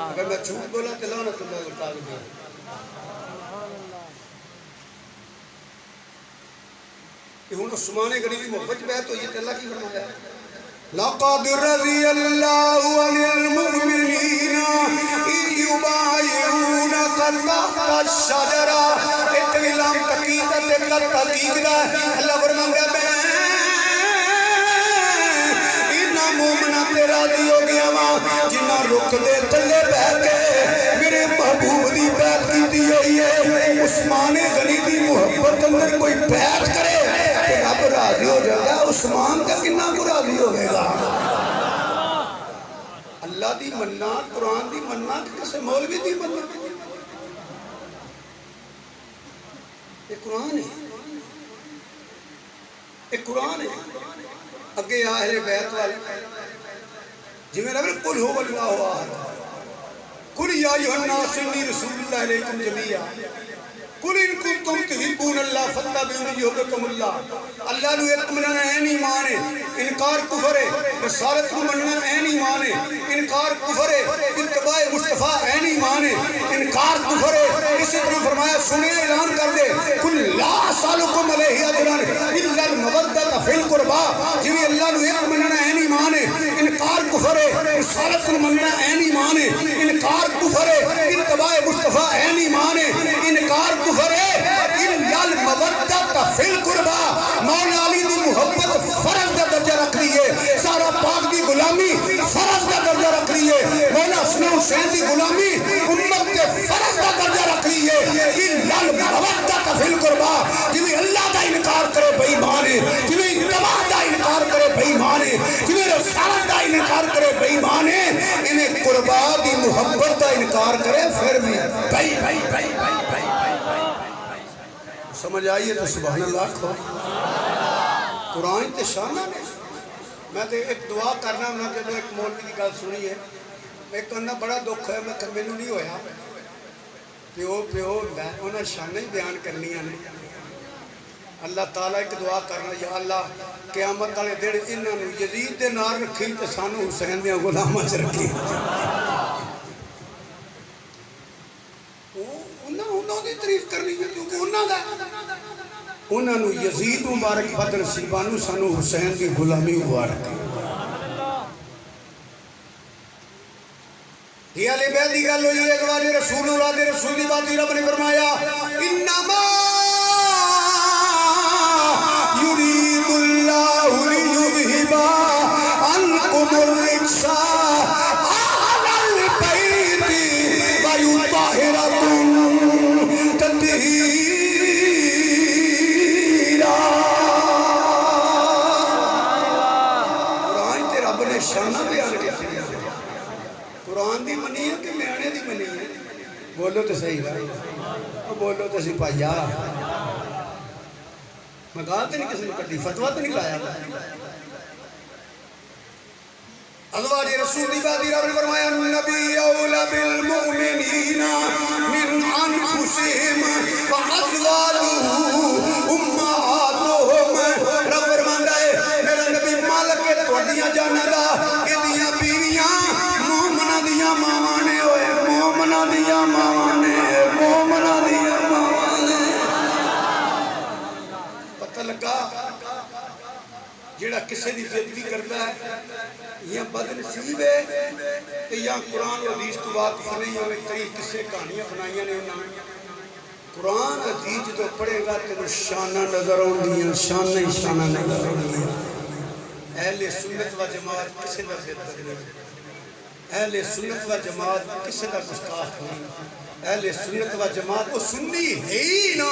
اگر میں جھوٹ بولا تو لعنت اللہ تعالی دے. کہ ہن عثمان غنی دی محبت بیعت ہوئی تے اللہ کی فرمایا لقد رضي الله عن المؤمنين إذ يبايعونك تحت الشجرة. اتلام تقیدت تحقیق دا اللہ فرمانگا میں انہا مومنہ تے راضی ہو گیا ماں جنہا رکھ دے تلے بیٹھ کے میرے محبوب دی بیعت کی ہوئی ہے. عثمان غنی دی محبت اندر کوئی بیعت کرے کہ رب راضی ہو جاتا ہے. عثمان کا کنہ کو راضی ہوئے گا. اللہ دی مننا، قرآن دی مننا، کسے مولوی دی مننا. یہ قرآن ہے، یہ قرآن ہے. اگے اہل بیت والے جی میں رب قل هو اللہ احد قل یا ایھا الناس انی رسول اللہ علیکم جمیعا قل ان کنتم تحبون اللہ فاتبعونی یحببکم اللہ. اللہ نو ایک مننا این ایمان ہے، انکار کفر ہے. رسالت کو مننا این ایمان ہے، انکار کفر ہے. اتباع مصطفیٰ این ایمان ہے، انکار کفر ہے. اسی طرح فرمایا سنے اعلان کر دے قل لا اسالکم علیہ اجرا الا المودۃ فی القربى. جی اللہ نو ایک مننا این ایمان ہے، انکار کفر ہے. رسالت کو مننا این ایمان ہے، انکار کفر ہے. اتباع مصطفیٰ این ایمان ہے، انکار کفر ہے. الا المودۃ فی القربى. مولا علی دی محبت فرض کا درجہ رکھ رہی ہے. سارا پاک دی غلامی فرض کا درجہ رکھ رہی ہے. مولا حسن حسین دی غلامی امت کے فرض کا درجہ رکھ رہی ہے. الا المودۃ فی القربى. جی اللہ دا انکار کرے بے ایمان ہے، جی اتباع دا انکار کرے بے ایمان ہے، جی رسالت دا انکار کرے بے ایمان ہے. انہیں قربا دی محبت دا انکار کرے پھر بھی بھائی سمجھ آئیے تو سبحان اللہ کھو. قرآن تے شانہ نے. میں تے ایک دعا کرنا ہوں کہ جو ایک مولوی کی گل سنی ہے ایک کرنا بڑا دکھ ہے. میں میرے نہیں ہویا پیو میں انہیں شانہ ہی بیان کرنی ہے. اللہ تعالیٰ ایک دعا کرنا یا اللہ قیامت والے دن انہاں نو یزید دے نال رکھی تے سانو حسین دیاں غلاماں چ رکھی. انہوں دی تعریف کرنی ہے کیونکہ انہوں نے یزید مبارک بد نصیبانو سانو حسین دی غلامی مبارک. یہ علی بیت دی گل ہوئی ایک بار رسول اللہ دے رسول دی بات رب نے فرمایا انما یرید اللہ لیذھب عنکم الرجس اہل البیت ویطہرکم شانہ بیان کرتے ہیں. قرآن دی منی ہے کہ میانے دی منی ہے؟ بولو تو صحیح ہے، بولو تو صحیح پایا. میں کہا تو نہیں کسی نے کٹی فتوہ تو نہیں لایا. ازواج رسول دی بات رب نے فرمایا نبی اولا بالمؤمنین من انفسہم وازواجہ امہاتہم. رب فرماندا ہے میرا نبی مالک ہے تواڈیاں جاناں دا ایدیاں بیویاں مومناں دیاں ماواں نے. اوئے مومناں دیاں ماواں نے، مومناں دیاں ماواں نے. پتہ لگا جیڑا کسے دی بےعزتی کردا ہے یا بد نصیب ہے یا قرآن و حدیث تو واقف نہیں ہوئے. کئی کسے کہانیاں بنائیاں نے انہوں نے. قرآن حدیث تو پڑھے گا تو شانہ نظر آؤں شانہ ہی شانہ نظر آؤں. اہل سنت و جماعت کسے دا بہتر نہیں، اہل سنت و جماعت کسے دا گستاخ نہیں. اہل سنت و جماعت وہ سنی ہے ہی نا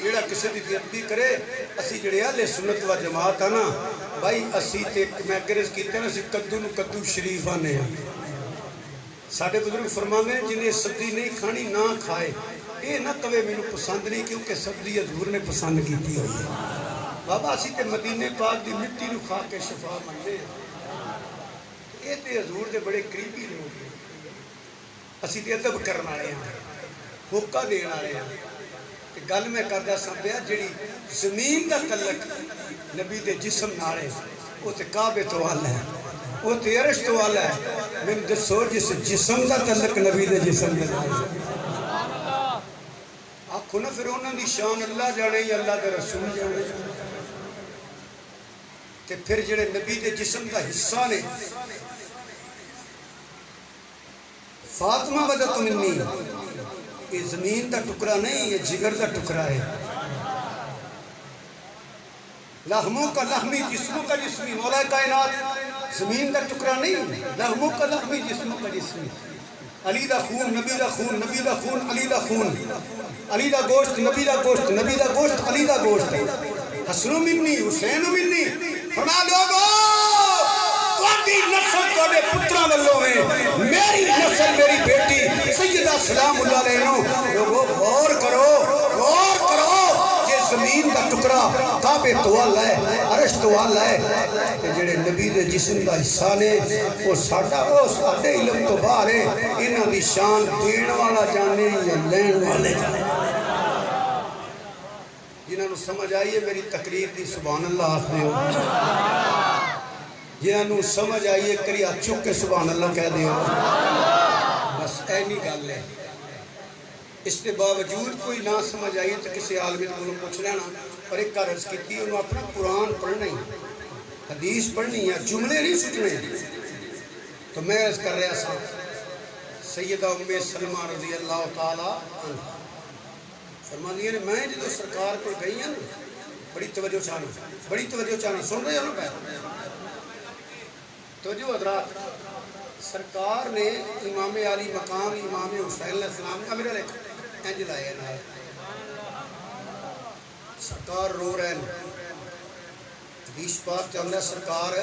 جیڑا کسے دی بےعزتی کرے. اسی جڑے اہل سنت و جماعت ہے نا بھائی اسی تے میں گرز کیتے نا اسی کدو نو کدو شریف آنے ہیں. ساڈے بزرگ فرماندے نے جنہیں سبزی نہیں کھانی نہ کھائے، یہ نہ کہے مینوں پسند نہیں، کیونکہ سبزی حضور نے پسند کیتی ہوئی ہے۔ بابا اسی تے مدینے پاک دی مٹی نو کھا کے شفا منگنے ہیں، یہ تے حضور دے بڑے قریبی لوگ ہیں، اسی تے ادب کرن والے ہیں، ہوکا دین والے ہیں۔ گل میں کردہ سمجھیا جڑی زمین دا تعلق نبی دے جسم نال ہے، وہ تے کعبے تو والا ہے، وہ تے عرش تو والا ہے، میں دسو جس جسم دا تعلق نبی دے جسم دے نال ہے، آکھو نا پھر انہاں دی شان اللہ جانے یا اللہ دے رسول جانے، تے پھر جڑے نبی دے جسم دا حصہ نے، فاطمہ بدت منی، یہ زمین دا ٹکڑا نہیں، یہ جگر دا ٹکڑا ہے، لحموں کا لحمی جسموں کا جسمی، مولا کائنات زمین دا ٹکڑا نہیں، لحموں کا لحمی جسموں کا جسمی، علی دا خون نبی دا خون، نبی دا خون علی دا خون، علی دا گوشت نبی دا گوشت، نبی دا گوشت علی دا گوشت، حسن منی حسین منی، فرما لوگو تواڈی نسل تواڈے پتراں والوں ہے، میری نسل میری بیٹی سیدہ سلام اللہ علیہ، لوگو غور کرو غور کرو، یہ زمین دا ٹکڑا کعبے تو والا ہے، عرش تو والا ہے، کہ جڑے نبی دے جسم دا حصہ نے وہ ساڈے علم تو باہر ہے، انہاں دی شان دین والا جانے یا لین والے جانے، جنہاں نو سمجھ آئیے میری تقریر دی سبحان اللہ آخ دیو، جنہاں نو سمجھ آئیے کریا چک کے سبحان اللہ کہہ دیو، بس اینی گل ہے۔ اس کے باوجود کوئی نہ سمجھ آئیے تو کسی عالمی کو پوچھ لینا، پر ایک عرض کی تھی انہوں اپنا قرآن پڑھنا ہی، حدیث پڑھنی ہے، جملے نہیں سٹنے، تو میں عرض کر رہا سا سیدہ ام سلمہ رضی اللہ تعالیٰ عنہ فرما دیا نے میں جدو سرکار کو گئی ہیں بڑی توجہ چاہنا سن رہے ہو نا پہلے توجہ حضرات، سرکار نے امام علی مقام امام حسین علیہ السلام نے امیر علیہ انج لائے نا، سرکار رو رہے ہیں، حدیث پاک چاہتا ہے سرکار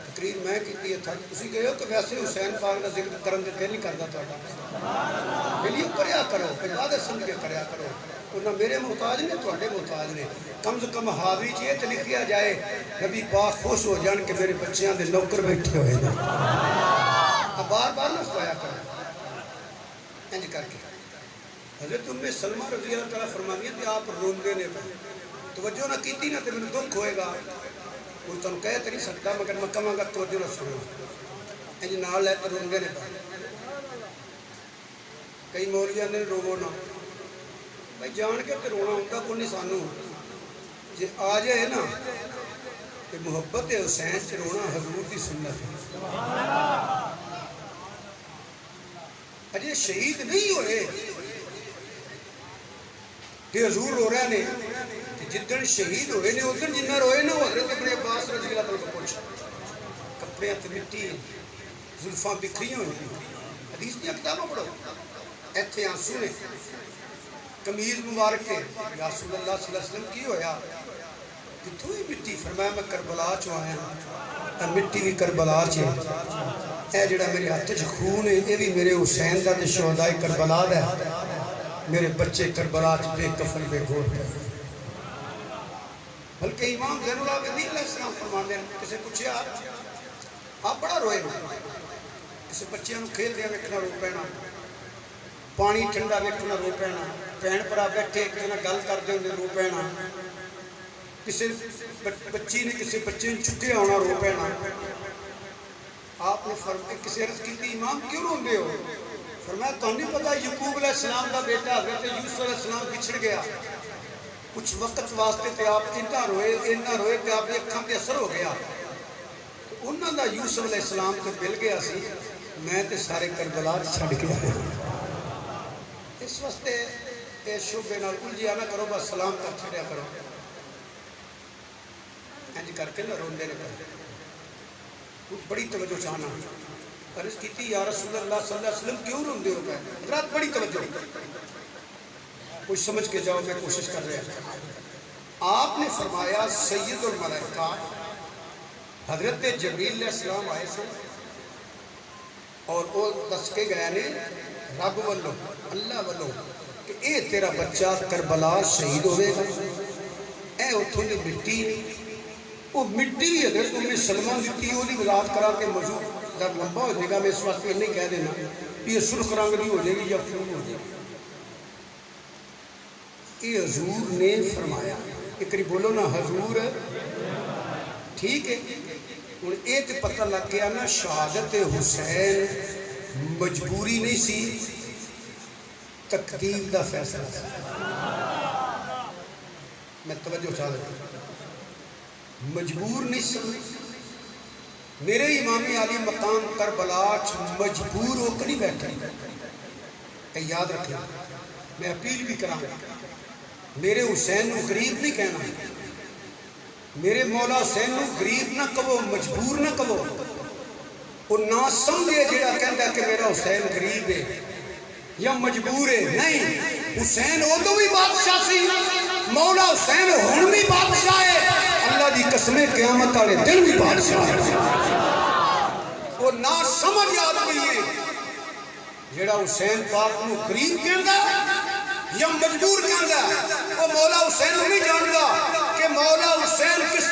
تقریر میں کیتی ہے تھا، تسی گئے ہو کہ ویسے حسین پاک کا ذکر کرن دے دل نہیں کرتا تھوڑا، ملیو کریا کرو، عبادت سمجھ کے کریا کرو، انہاں میرے محتاج نے تواڈے محتاج نے، کم سے کم حاوی چیئے تو لکھیا جائے نبی پاک خوش ہو جان کہ میرے بچیاں دے نوکر بیٹھے ہوئے ہیں، اب بار بار نہ سوایا کرو انج کر کے۔ حضرت ام سلمہ رضی اللہ تعالیٰ فرمانی ہے کہ آپ روندے نے پہ توجہ نہ کیتی نہ تو میں دکھ ہوئے گا، وہ تم کہہ تو نہیں سکتا مگر میں کہاں گا توجہ نہ سنو، انج نال لے تو روندے نے پہ، کئی مولیاں نے رو نہ بھائی جان کے تو رونا ہوتا کو نہیں سانو، جی آ جائے نا کہ محبت حسین سے رونا حضور کی سنت ہے، اجے شہید نہیں ہوئے کہ حضور رو رہے نے، جدن شہید ہوئے نے ادھر جنہ روئے نا حضرت ابن عباس رضی اللہ تعالیٰ کو پوچھا، کپڑے تے مٹی زلفاں بکھری ہوئی، حدیث کی کتابیں پڑھو، ایتھے آنسو نے، قمیض مبارک کے یا رسول اللہ صلی اللہ علیہ وسلم کی ہویا کتوں ہی مٹی، فرمایا میں کربلا چو آیا ہوں، مٹی بھی کربلا چے، اے جڑا میرے ہاتھ چ خون ہے یہ بھی میرے حسین دا تے شہدائے کربلا دا ہے، میرے بچے کربلا چ بے کفن بے گور پہ، بلکہ امام زین العابدین علیہ السلام فرماندے ہیں کسے پوچھیا آپ بڑا روئے ہو، کسے بچیاں نو کھیل دیا ویکھنا رو پینا، پانی ٹھنڈا ویکھنا رو پینا، بہن بھرا بیٹھے کسی گل کرتے ہوئے رو پینا، کسی بچی نے کسی بچے نے چھٹے آنا رو پینا، آپ نے کسی عرض کی تھی امام کیوں روندے ہو؟ فرمایا تو نہیں پتا یعقوب علیہ السلام کا بیٹا حضرت یوسف علیہ السلام بچھڑ گیا، کچھ وقت واسطے تے آپ اتنا روئے کہ آپ کی اکھاں پہ اثر ہو گیا، انہوں دا یوسف علیہ السلام تے مل گیا سی، میں تے سارے کربلا چھڑ گیا ہے، اس واسطے اے شعبے نال الجھیا نہ کرو، بس سلام کر چھڑیا کرو، انج کر کے نہ روندے نے پہ بڑی توجہ چاہنا، عرض کی تھی یا رسول اللہ صلی اللہ علیہ وسلم کیوں روندے ہو گئے؟ حضرات بڑی توجہ، کچھ سمجھ کے جاؤ میں کوشش کر رہا ہوں، آپ نے فرمایا سید الملائکہ حضرت جبریل علیہ السلام آئے سے اور وہ دس کے گئے نے رب والوں اللہ والوں کہ اے تیرا بچہ کربلا شہید ہوئے گا، اے اتھوں دی مٹی وہ مٹی اگر تمہیں سلمہ مٹی وہ دی وضاحت کرا کے موضوع جب لمبا ہو جائے گا، میں اس وقت پہ نہیں کہہ دینا یہ سرخ رنگ دی ہو جائے گی یا خون ہو جائے گی۔ یہ حضور نے فرمایا، ایک کری بولو نا حضور، ٹھیک ہے۔ اور یہ تو پتہ لگ گیا نا شہادت حسین مجبوری نہیں سی، تقدیر دا فیصلہ سی۔ میں توجہ چاہ رہا ہوں، مجبور نہیں سی۔ میرے امام علی مقام کربلا مجبور ہو کر نہیں بیٹھا، یاد رکھیں، میں اپیل بھی کراں گا، میرے حسین نو غریب نہیں کہنا، میرے مولا حسین نو غریب نہ کہو، مجبور نہ کہو۔ وہ نہ سمجھے جڑا کہندا کہ میرا حسین غریب ہے یا مجبور ہے، نہیں، حسین ادو بھی بادشاہ سی، مولا حسین ہن بھی بادشاہ ہے، اللہ دی قسمیں قیامت والے دن بھی بادشاہ ہے۔ وہ نہ سمجھ آدمی ہے جڑا حسین پاک نو غریب کہندا یا مجبور کہندا، وہ مولا حسین نہیں جاندا کہ مولا حسین کس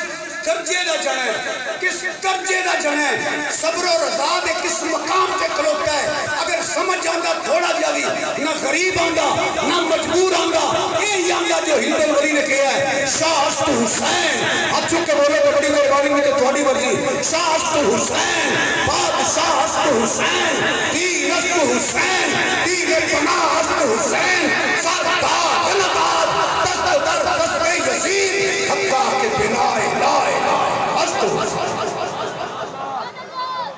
درجے دا جنا ہے، کس درجے دا جنا ہے، صبر و رضا دے کس مقام تے کھلوتا ہے۔ اگر سمجھ جاندا تھوڑا جا بھی، نہ غریب آندا نہ مجبور آندا، یہی آندا جو ہند الولی نے کہا ہے، شاہست حسین، ہاتھ چک کے بولے تو بڑی قربانی میں تو تھوڑی مرضی، شاہست حسین، بادشاہست حسین، دینست حسین، دین پناہست حسین، سردار جنتار دست در دست یزید حقا کے بنا لا الہ ہست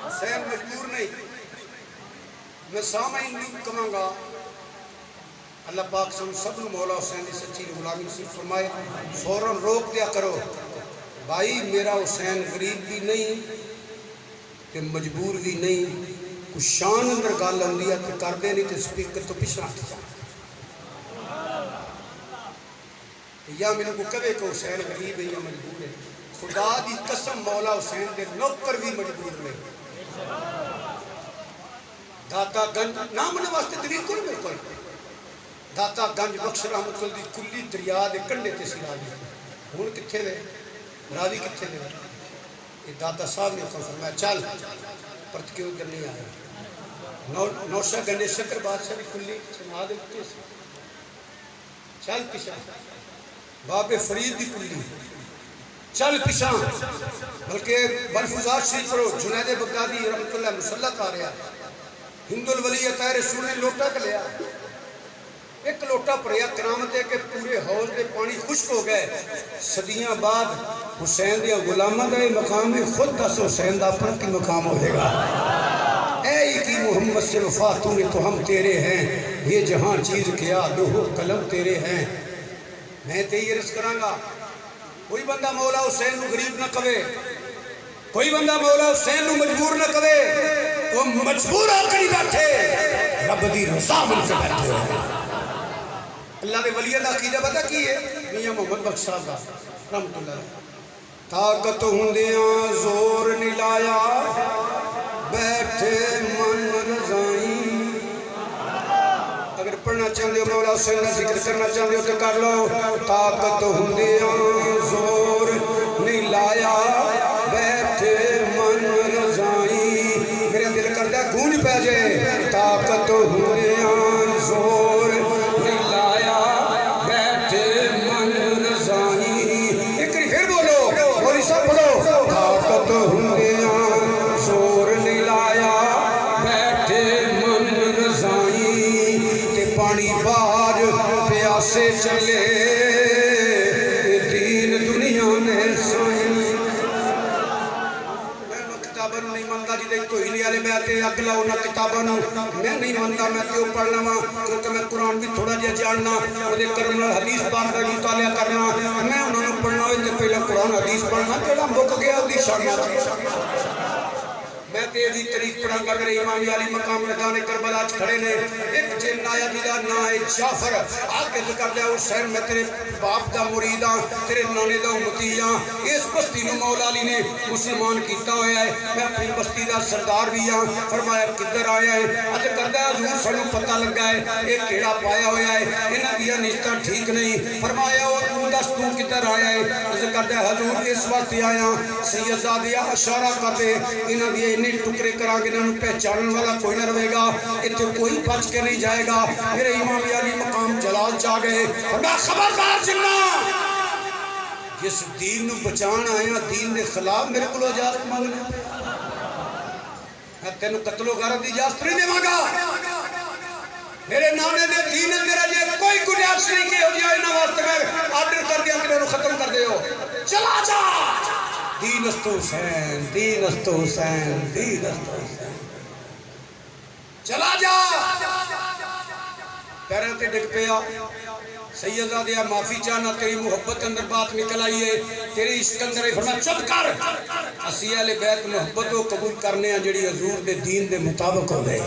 حسین مجبور نہیں۔ میں سامعین نہیں کہوں گا، اللہ پاک سب نے مولا حسین کی سچی غلامی نصیب فرمائے، فوراً روک دیا کرو بھائی، میرا حسین غریب بھی نہیں کہ مجبور بھی نہیں، کچھ شان اندر گل آتی ہے تو کر دے، نہیں تو سپیکر تو پیچھے ہٹ جا، یا میرے کو کبھی کہ حسین غریب ہے یا مجبور ہے، خدا دی قسم مولا حسین دے نوکر بھی مجبور نہیں۔ داتا گنج نام نے واسطے دلیل کو نہیں بالکل، داتا گنج بخش رحمت اللہ دی کلی دریا دے کنڈے تے سی راوی، ہن کتھے وے راوی کتھے وے؟ یہ داتا صاحب نے فرمایا چل پرت کیوں ادھر نہیں آیا، نوشہ گنڈے شکر بادشاہ دی کلی سنا دے اتے سی، چل پیچھا باب فرید دی کلی چل پیچھا، بلکہ ملفوظات شریف کرو، جنید بغدادی رحمت اللہ مسلط آ رہا، ہند الولی عطا رسول نے لوٹا کر لیا، ایک لوٹا پڑیا، کرامت ہے کہ پورے حوض دے پانی خشک ہو گئے، صدیاں بعد حسین دیا غلامہ دا مقام ہے، خود دس حسین دا اپنا کی مقام ہوئے گا۔ اے کی محمد سے وفا تو نے تو ہم تیرے ہیں، یہ جہاں چیز کیا لوہو قلم تیرے ہیں۔ میں تیہی عرض کروں گا، کوئی بندہ مولا حسین نو غریب نہ کہے، کوئی بندہ مولا حسین نو مجبور نہ کہے، وہ مجبور ہو کر ہی بیٹھے، رب دی رضا مل کے بیٹھے ہوئے۔ اللہ دے ولی دا عقیدہ پتہ کی ہے؟ میاں محمد بخش صاحب دا رحمت اللہ علیہ، طاقت ہوندیاں زور نہیں لایا، بیٹھے من رضائیں۔ اگر پڑھنا چاہتے ہو مولا حسین کا ذکر کرنا چاہتے ہو تو کر لو، طاقت ہوندیاں زور نہیں لایا، بیٹھے من رضائیں۔ میرا دل کرتا ہے گونج پہ جائے، طاقت ہوندیاں زور نہیں لایا، بیٹھے من رضائیں۔ ایک پھر بولو، بولی سب پڑھو، طاقت ہوندیاں زور نہیں لایا، بیٹھے من رضائیں۔ تے پانی بار پیاسے چلے، دین دنیا میں سائیں۔ کتابوں نہیں مانتا جی دیکھ تو ہی نہیں آلے میں آتے اگلا ہونا کتابوں میں نہیں مانتا، میں کیوں پڑھنا وا کیونکہ میں قرآن بھی تھوڑا جہا جاننا، وہ کرم حدیث پاک کا مطالعہ کرنا، میں انہوں نے پڑھنا ہوئے تو پہلے قرآن حدیث پڑھنا، کیڑا مک گیا دی شامات میں تیزی تاریخ پڑھا گا میرے امام علی مقام نگانے کربلا کھڑے نے ایک جن آیا جدا نا ہے جعفر آگے ذکر دیا حسین میں تیرے باپ دا مریداں تیرے نانے دا امتیاں اس بستی نو مولا علی نے مسلمان کیتا ہویا ہے میں اپنی بستی دا سردار بھی ہاں فرمایا کدھر آیا ہے اج کردہ حضور سنو پتہ لگا ہے ایک کیڑا پایا ہویا ہے انہاں دیا نشتہ ٹھیک نہیں فرمایا وہ تو دس تو کدھر آیا ہے اج کردہ حضور اس وقت آیا سید زادیہ اشارہ کر دے انہاں دیا انہیں ٹکرے کرا کے انہوں پہچانن والا کوئی نہ رہے گا اتنے کوئی بچ کے نہیں جائے گا میرے امام علی مقام جلال چاہ گئے فرمایا خبردار جنہ جس دین نو بچان آیا دین دے خلاف میرے کو اجازت مانگنے میں تینوں قتل و غارت دی اجازت نہیں دے مانگا میرے نانے دے دین ہے میرا جے کوئی گناہ نہیں کہ ہو جائے نہ واسطے میں آرڈر کر دیا کہ انہوں ختم کر دے ہو چلا جا دین است حسین دین است حسین دین است حسین چلا جا پیرے تے ڈگ پیا سیدہ دیا معافی چاہنا تیری محبت اندر بات نکل آئیے تیری عشق اندر فرمایا چپ کر اسی اہل بیت محبت کو قبول کرنے ہیں جڑی حضور دے دین دے مطابق ہو گئے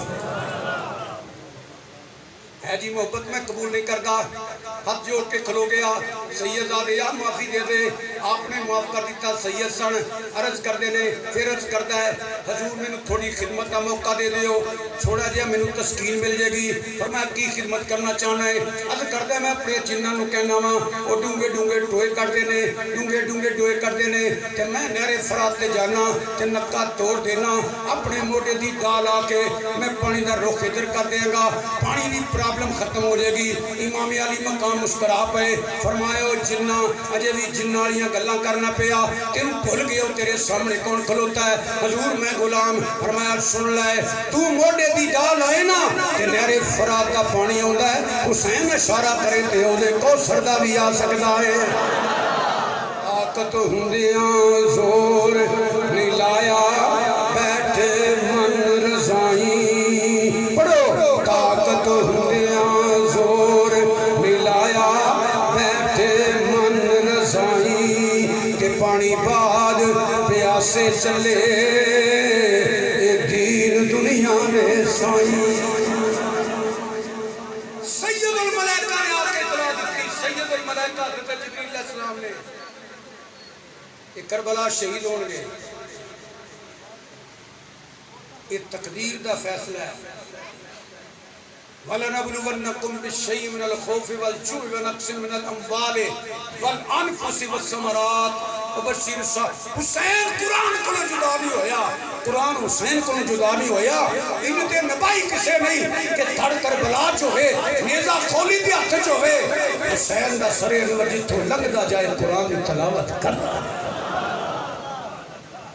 ہے جی محبت میں قبول نہیں کرتا ہاتھ جوڑ کے کھلو گیا سید زادے یا معافی دے دے آپ نے معاف کر دیتا سید سن عرض کر دینے پھر عرض کرتا ہے حضور میں نے تھوڑی خدمت کا موقع دے دیو چھوڑا جیا میں نے تسکین مل جائے گی فرمایا کی خدمت کرنا چاہنا ہے عرض کرتا ہے میں اپنے جنہ نو کہنا ہاں وہ ڈونگے ڈونگے ڈوئے کر دینے ڈونگے ڈونگے ڈوئے کر دینے کہ میں نہر فرات لے جانا کہ نکا توڑ دینا اپنے موٹے دی ڈال آ کے میں پانی دا رخ ادھر کر دے گا پانی دی پرابلم ختم ہو جائے گی امام علی مقام مسکرا پے فرمایا او جنہ اجے بھی جنہ والیاں گلاں کرنا پیا تین بھول گئے ہو تیرے سامنے کون کھلوتا ہے حضور میں غلام فرمایا سن لے تو موڈے دی ڈال آئے نا کہ نہر فرات کا پانی ہوندا ہے حسین اشارہ کرے تے او دے کوثر دا بھی آ سکدا ہے طاقت ہوندیاں زور نہیں لایا بیٹھے من رضائی پڑھو طاقت ہوندیاں زور نہیں لایا بیٹھے من رضائی کہ پانی بعد پیاسے چلے دین دنیا میں سائی سید الملائکہ نے آ کے اطلاع دیتی سید الملائکہ حضرت جبریل علیہ السلام نے کہ کربلا شہید ہون گے یہ تقدیر دا فیصلہ ہے وَلَنَبْلُوَنَّكُمْ بِالشَّيْءِ مِنَ الْخَوْفِ وَالْجُوعِ وَنَقْصٍ مِنَ الْأَمْوَالِ وَالْأَنفُسِ وَالثَّمَرَاتِ وَبَشِّرِ الصَّابِرِينَ حسین قرآن کو جدا نہیں ہویا قرآن حسین کو جدا نہیں ہویا ان تے نبائی کسے نہیں کہ دھڑ کر بلا چوہے نیزہ کھولی بھی ہاتھ چوہے حسین دا سرے وجہ تو لگ دا جائے قرآن کی تلاوت کرنا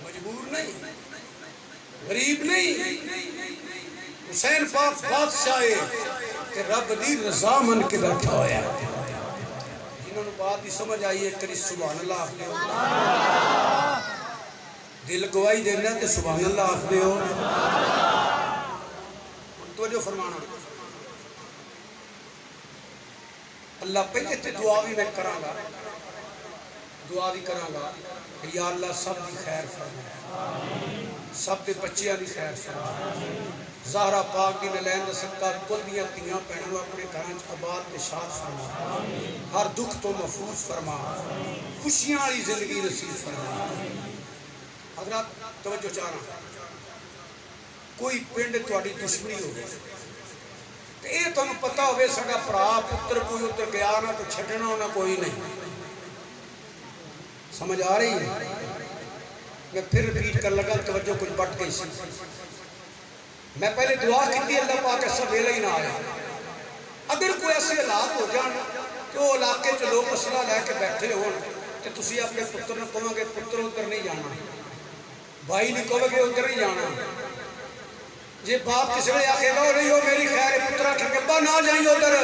مجبور نہیں غریب نہیں حسین پاک بادشاہ کہ رب دی رضا من کے بیٹھا ہویا جنہوں نے بات ہی سمجھ آئی ہے کری سبحان اللہ آخ دے ہو دل گواہی دینا کہ سبحان اللہ آخ دے ہو توجہ فرمانا اللہ پہلے تے دعا بھی میں کراں گا دعا بھی کراں گا یا اللہ سب دی خیر فرما سب دے بچیاں دی خیر فرما زہرہ پاک دی نلین دا صدقہ کل دیا تیاں پہنو اپنے گھرانچ آباد نشاد فرما ہر دکھ تو محفوظ فرما خوشیاں والی زندگی نصیب فرما حضرات توجہ چاہنا کوئی پنڈ تواڈی دشمنی ہو گئی تے اے تانوں پتہ ہوے ساڈا بھرا پتر کوئی اتر گیا نہ تو چھڈنا ہونا کوئی نہیں سمجھ آ رہی ہے میں پھر ریپیٹ کر لگا توجہ کچھ بٹ گئی سی میں پہلے دعا کی اللہ پاک ایسا ویلا ہی نہ آیا اگر کوئی ایسے حالات ہو جان کہ وہ علاقے چ لوگ مسئلہ لے کے بیٹھے ہون کہ تسی اپنے پتر نے کہو گے پتر ادھر نہیں جانا بھائی نہیں کہو گے ادھر نہیں جانا جی باپ کسی نے آخے گا نہیں ہو میری خیر پتر آخر کے با نہ جائیں ادھر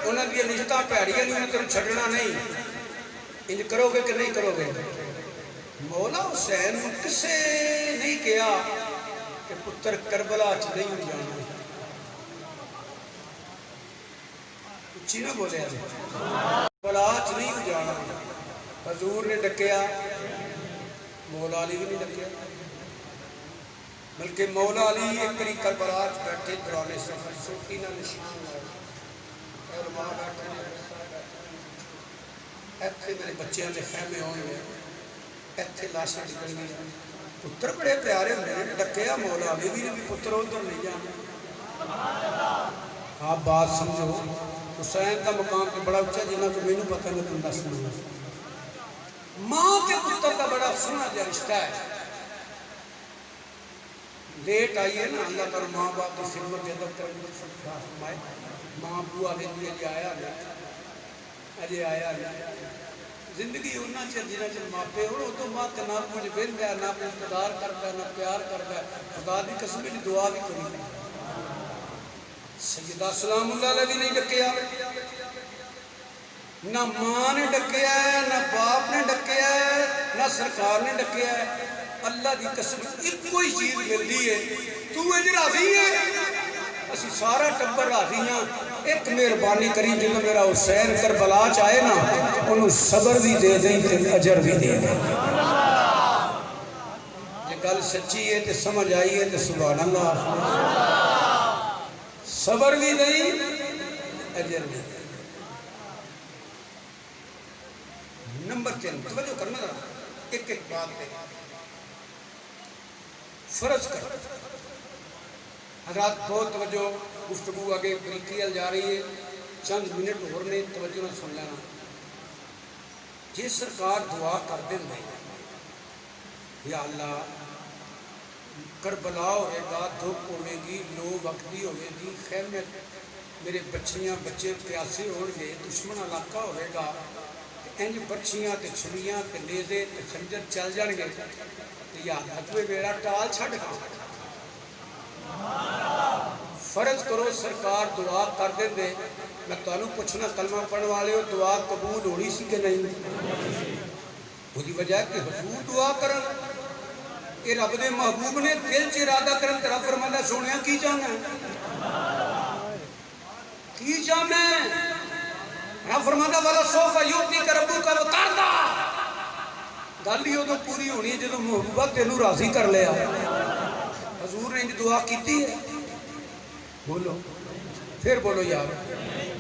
انہوں نے نشتہ پیڑیاں نہیں انہیں تمہیں چھڑنا نہیں انج کرو گے کہ نہیں کرو گے مولا حسین کسے نہیں کیا کہ پتر کربلا چ نہیں جانا کچھ نہ بولے کربلا چ نہیں جانا حضور نے ڈکیا مولا علی بھی نہیں ڈکیا بلکہ مولا علی ایک کری کربلا بیٹھے دوران سفر سوٹی نہ نشان لائے علماء بیٹھے ایتھے میرے بچیاں دے خیمے ہونے ایتھے لاشاں نکل گئی پتر بڑے پیارے ہونے ڈکیا مولا علی بھی پتر ادھر نہیں جانا آپ بات سمجھو حسین کا مقام پہ بڑا اچھا جنہ کو میں نے پتہ نہیں تم دس سنا ماں کے پتر کا بڑا سنا جو رشتہ ہے لیٹ آئیے نا اللہ پر ماں باپ کی خدمت ادب کرنے کی فرمائے ماں ابو آگے بھی اجے آیا نہیں زندگی ہونا چاہیے جنہ چل ماپے ہو تو ماں کا نہ کچھ بند ہے نہ انتظار کرتا ہے نہ پیار کرتا ہے خدا دی قسم کی دعا بھی کرنی ہے سیدہ سلام اللہ علیہ بھی نہیں ڈکیا نہ ماں نے ڈکیا ہے نہ باپ نے ڈکیا ہے نہ سرکار نے ڈکیا ہے اللہ دی قسم ایک کوئی چیز ملتی ہے تو اج راضی ہے اسی سارا ٹبر راضی ہاں ایک مہربانی کری جب میرا حسین کربلا چاہے نا انہوں صبر بھی دے دیں تے اجر بھی دے دیں یہ گل سچی ہے تے سمجھ آئی ہے تے سبحان اللہ صبر بھی دیں اجر بھی دیں نمبر 3 توجہ کرنا ذرا ایک ایک بات پہ فرض کر حضرات بہت توجہ گفتگو آگے بریکیل جا رہی ہے چند منٹ ہونے توجہ نہ سن لینا جی سرکار دعا کر دیں یا اللہ کربلا ہوئے گا دھوپ ہوئے گی لو وقتی ہوئے گی خیر میں میرے بچیاں بچے پیاسے ہون گے دشمن علاقہ ہوئے گا انج برچیاں تے چھڑیاں تے نیزے تے خنجر چل جان گے یا اللہ تو میرا ٹال چھڑ گا فرض کرو سرکار دعا کر دیں دے میں تانوں پوچھنا کلمہ پڑھنے والے ہو دعا قبول ہونی سی کہ نہیں وہی وجہ ہے کہ حضور دعا کرن یہ رب دے محبوب نے دل چ ارادہ کرن تیرا فرمانا سونیا کی جانا ہے کی جانا ہے رب فرمانا والا سوفا یوتی کا ربو کا وطاردہ گل ہی ادو پوری ہونی ہے جدو محبوبہ تینوں راضی کر لیا حضور نے انج دعا کیتی ہے بولو پھر بولو یار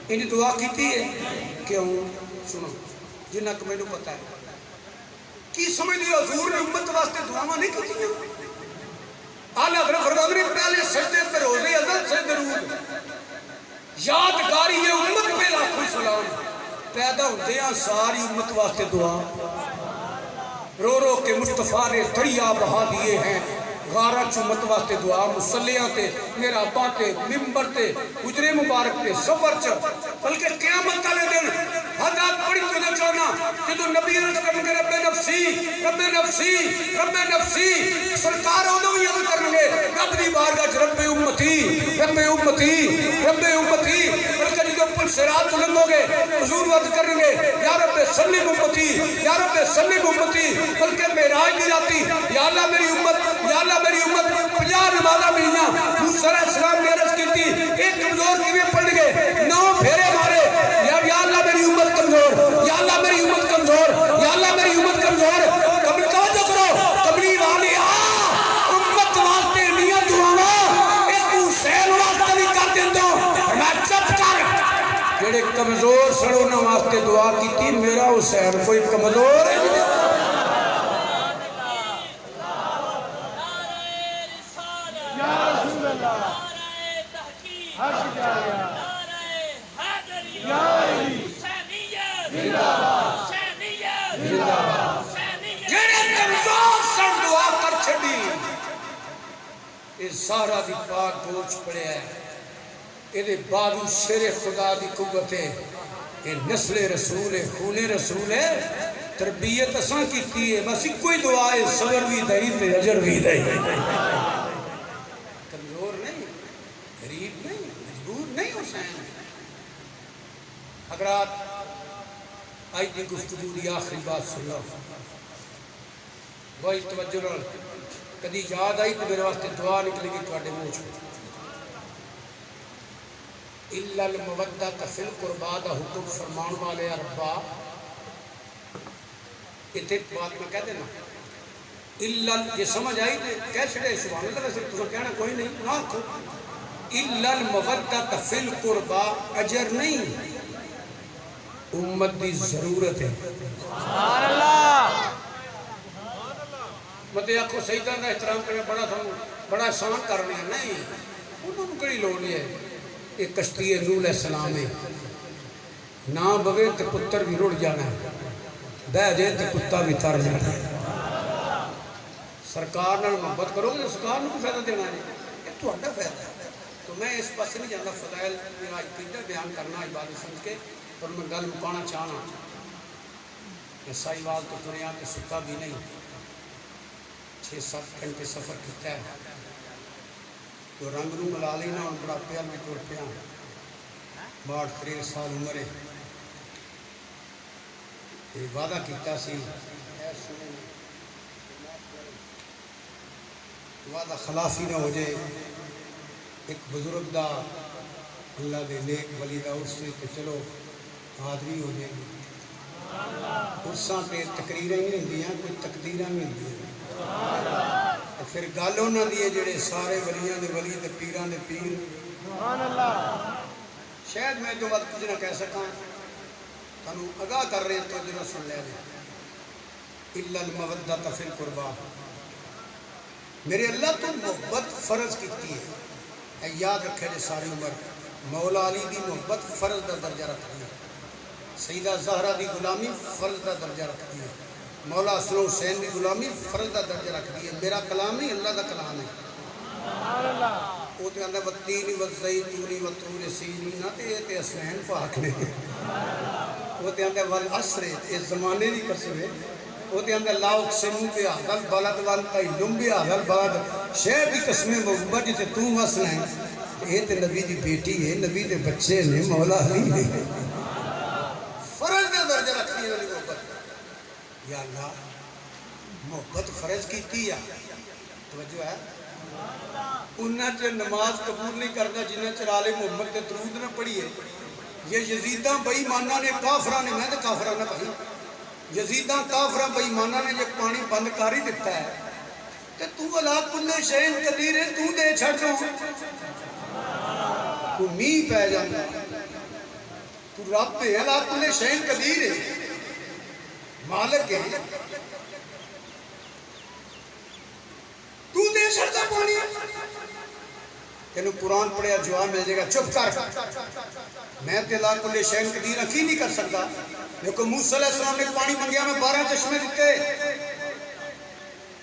انج دعا کیتی ہے کیوں سنو جنہ کہ میں نے پتا ہے کی سمجھ لیا حضور نے امت واسطے دعاواں نہیں کیتی ہیں آلہ حضرت فرمانے نے پہلے سجدے پر روزے ازل سے درود یادگاری ہے امت پہ لاکھوں سلام پیدا ہوتے ہیں ساری امت واسطے دعا رو رو کے مصطفیٰ نے دریا بہا دیے ہیں غارہ چمت واسطے دعا مسلیاں تے میرا باتے ممبر تے حجرے مبارک تے سفر چ بلکہ قیامت والے دن حضرات بڑی تو چاہنا جدو نبی عرض کریں گے رب نفسی رب نفسی رب نفسی سرکار ادو ہی عرض کریں گے رب دی بارگاہ چ رب امتی رب امتی رب امتی بلکہ جدو پل صراط لنگو گے حضور عرض کریں گے یا رب سلم امتی یا رب سلم امتی بلکہ معراج دی راتی یا اللہ میری امت یا اللہ میری امت 50 نمازہ ملیاں موسیٰ علیہ السلام نے عرض کی تھی ایک کمزور کیویں پڑھ گئے 9 پھیرے مارے یا اللہ میری امت کمزور یا اللہ میری امت کمزور یا اللہ میری امت کمزور قبل توجہ کرو قبلی والی امت واسطے نیت دعاواں ایک حسین واسطے بھی کر دیندو میں چپ کر جڑے کمزور سڑونا واسطے دعا کی تھی میرا حسین کوئی کمزور ہے سارا دی پاک گوچ پڑے ہے یہ بادو شیر خدا دی قوت ہے یہ نسل رسول ہے خون رسول ہے تربیت اساں کیتی ہے بس کوئی دعا ہے صبر بھی دئی تے اجر بھی دئی کمزور نہیں غریب نہیں مجبور نہیں حسین حضرات آئی دی گفتگو دی آخری بات سن لو بھائی توجہ نال کدی یاد آئی تو میرے واسطے دعا نکلے گی تو آڈے موچ اِلَّا الْمَوَدَّةَ فِي الْقُرْبَى دا حکم فرمان والے ربا اتنے بات میں کہہ دینا یہ سمجھ آئی کہہ چھڑے سبحان اللہ ویسے تو کہنا کوئی نہیں نہ آکھو الا المودۃ فی القربا اجر نہیں امت دی ضرورت ہے سبحان اللہ متے آکھو سیدہ کا احترام کرنا بڑا آسان کرنے ہیں نہیں انہوں نے کڑی لوڑ نہیں ہے ایک کشتی نوح علیہ السلام ہے نہ بوے تو پتر بھی رڑ جانا ہے بہ جائے تو کتا بھی تر جانا ہے سرکار نال محبت کرو گے سرکار کو فائدہ دینا ہے یہ تو اڈا فائدہ ہے تو میں اس پاس نہیں جانا فضائل میرا عقیدہ بیان کرنا عبادت سمجھ کے پر میں گل مکانا چاہنا میں سائیوال تو تنیا کے ستا بھی نہیں 6-7 گھنٹے سفر کیتا ہے تو رنگ نو ملا لینا ہوں بڑا پیال میں ٹوڑ پیا 62-63 سال عمر ہے یہ وعدہ کیتا سی وعدہ خلافی نہ ہو جائے ایک بزرگ دا اللہ دے نیک ولی دا اس سے کہ چلو حاضری ہو جائے گی اساں پہ تقریریں نہیں ہوندی ہیں کوئی تقدیراں نہیں ہوندی ہیں پھر گل انہاں دی جڑے سارے ولیاں دے ولی تے پیراں دے پیر سبحان اللہ شاید میں جو بات کچھ نہ کہہ سکاں تانوں آگاہ کر رہے تو جنہ سن لے دے الا المودۃ فی القربا میرے اللہ تو محبت فرض کیتی ہے یاد رکھے جے ساری عمر مولا علی دی محبت فرض دا درجہ رکھتی ہے سیدہ زہرا دی غلامی فرض دا درجہ رکھتی ہے مولا حسن حسین دی غلامی فرض دا درجہ رکھتی ہے میرا کلام نہیں اللہ دا کلام ہے وہ تو آندہ والتین والزیتون والطور سینین نہ تے یہ تے حسین پاک نے وہ تے آندہ والعصر اس زمانے دی قسم ہے وہ تے اندر لا اقسم بہذا البلد والعلم بہذا البلد شہر کی قسمیں محبت جسے تو وصل ہیں یہ تے نبی دی بیٹی ہے نبی دے بچے نے مولا علی نے فرض کا درجہ رکھتی ہے محبت یا اللہ محبت فرض کیتی ہے توجہ ہے انہاں چ نماز قبول نہیں کرتا جنہاں چ آل محمد تے درود نہ پڑھی ہے یہ یزیداں بے ایماناں نے کافراں نے میں تے کافراں نہ پڑھی یزیداں کافراں بے ایماناں نے یہ پانی بند کر ہی دیتا ہے تے تو علا کل شیء قدیر ہے تو دے چھڑ دو تو میہ پہ جانا تو رب ہے علا کل شیء قدیر ہے مالک ہے تو دے چھڑ دا پانی تینوں قرآن پڑھیا جواب مل جائے گا چپ کر میں تے علا کل شیء قدیر اکی نہیں کر سکتا لیکن موسیٰ علیہ السلام نے پانی منگیا میں 12 چشمے دیتے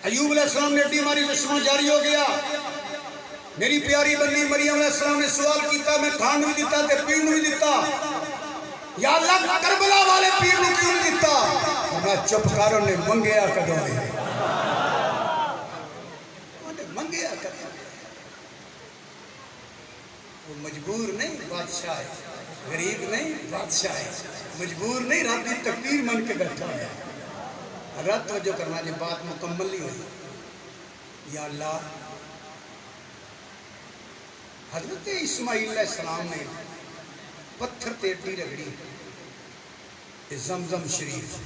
ایوب علیہ السلام نے اڈی ماری چشمہ جاری ہو گیا میری پیاری بنی مریم علیہ السلام نے سوال کیتا میں کھان بھی دیتا تے پیر بھی دیتا یا اللہ کربلا والے پیر نے کیوں نہیں دیتا میں چپ کر انہیں منگیا کدوں ہے انہیں منگیا کدوں وہ مجبور نہیں بادشاہ ہے غریب نہیں بادشاہ ہے مجبور نہیں رات کی تقدیر من کے بیٹھا ہے رات توجہ کرنا جب بات مکمل نہیں ہوئی یا اللہ حضرت اسماعیل علیہ السلام نے پتھر تے اڈی رگڑی زمزم شریف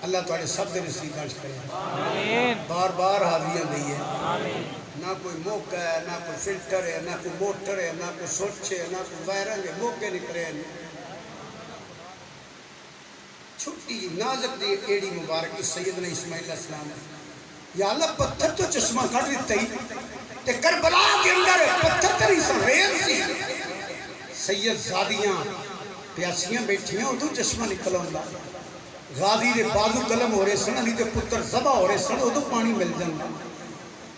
اللہ تعالی سب دے نصیب بخش کرے بار بار حاضریاں دی ہے نہ کوئی موقع ہے نہ کوئی فلٹر ہے نہ کوئی موٹر ہے نہ کوئی سوچ ہے نہ کوئی وائرنگ ہے موقع نکلے ہیں چھٹی نازک دی ایڑی مبارکی سیدنا اسماعیل علیہ السلام نے یا اللہ پتھر تو چشمہ کٹ دیتا ہی تے کربلا کے اندر پتھر تری سنریل سی سید زادیاں پیاسیاں بیٹھیاں اور تو چشمہ نکل ہوندہ غازی دے بازو قلم ہو رہے سن علی دے پتر زبا ہو رہے سن وہ تو پانی مل جاندہ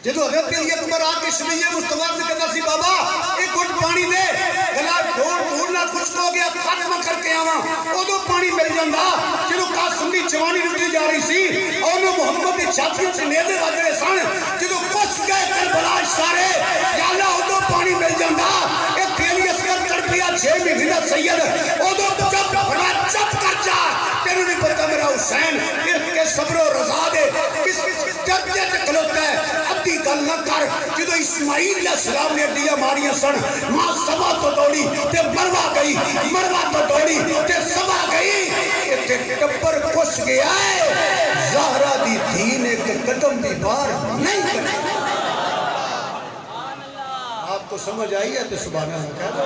جدو حضرت علی اکبر آکے شمیع مصطفیٰ سے کہتا سی بابا ایک گھٹ پانی دے گلا ڈھونڈنا خشک ہو گیا ختم کر کے آواں وہ تو پانی مل جاندہ جدو قاسم دی جوانی لٹی جا رہی سی اور انہوں محمد دی چھاتیوں سے نیدے رکھ رہے سن جدو کس گئے کربلا سارے یا اللہ وہ تو پانی مل جاندہ ایک تھیلی اسکر تڑپیا 6 مہینہ سید وہ تو چپ فرما چپ کر جا تینوں نہیں پتا میرا حسین اس کے صبر و رضا دے کس درجے سے کھلوتا ہے ادھی گل نہ کر جدو اسماعیل علیہ السلام نے اڈیاں ماریاں سن ماں سبا تو دوڑی تے مروا گئی مروا تو دوڑی تے سبا گئی تے ٹبر کش گیا ہے زہرا دی دھی نے قدم بھی بار نہیں کرتا۔ آپ کو سمجھ آئی ہے تو سبحان اللہ کہہ دو۔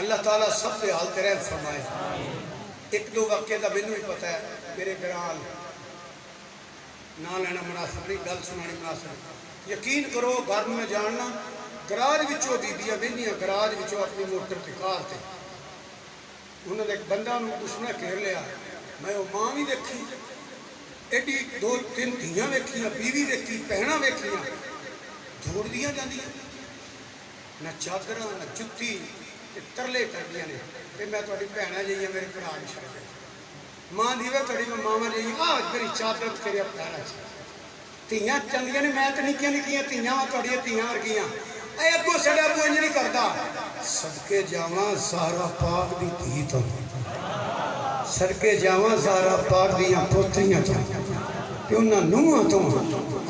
اللہ تعالیٰ سب پہ حالت رحم فرمائے۔ ایک دو واقعے کا مینوں ہی پتہ ہے، میرے گرال نہ لینا مناسب نہیں، گل سنانی مناسب نہیں۔ یقین کرو گھر میں جاننا گراج وچوں بیبیاں بہنیاں گراج وچوں اپنی موٹر تے کار تے انہوں نے ایک بندہ نو دشمن گھیر لیا، میں وہ ماں بھی دیکھی ایڈی دو تین دھیاں ویکھیاں بیوی ویکھی بہناں ویکھیاں دھوڑ دیاں جاندیاں نہ چادر نہ جتی ترلے کردیاں نے کہ میں تہاڈی بھیڑاں جہیاں میرے بھرا نہیں چھڈ دے ماں دیوے تہاڈی میں ماواں جہی میری چادر تیرے پیراں چ دھیاں چاندیاں نے میں تے نکیاں نکیاں دھیاں واں تہاڈیاں دھیاں ورگیاں اے اگوں ساڈا ابو انج نہیں کردا صدقے جاواں زہرا پاک دی دھی تو صدقے جاواں زہرا پاک دیاں پوتریاں تو کہ انہاں نوہاں تو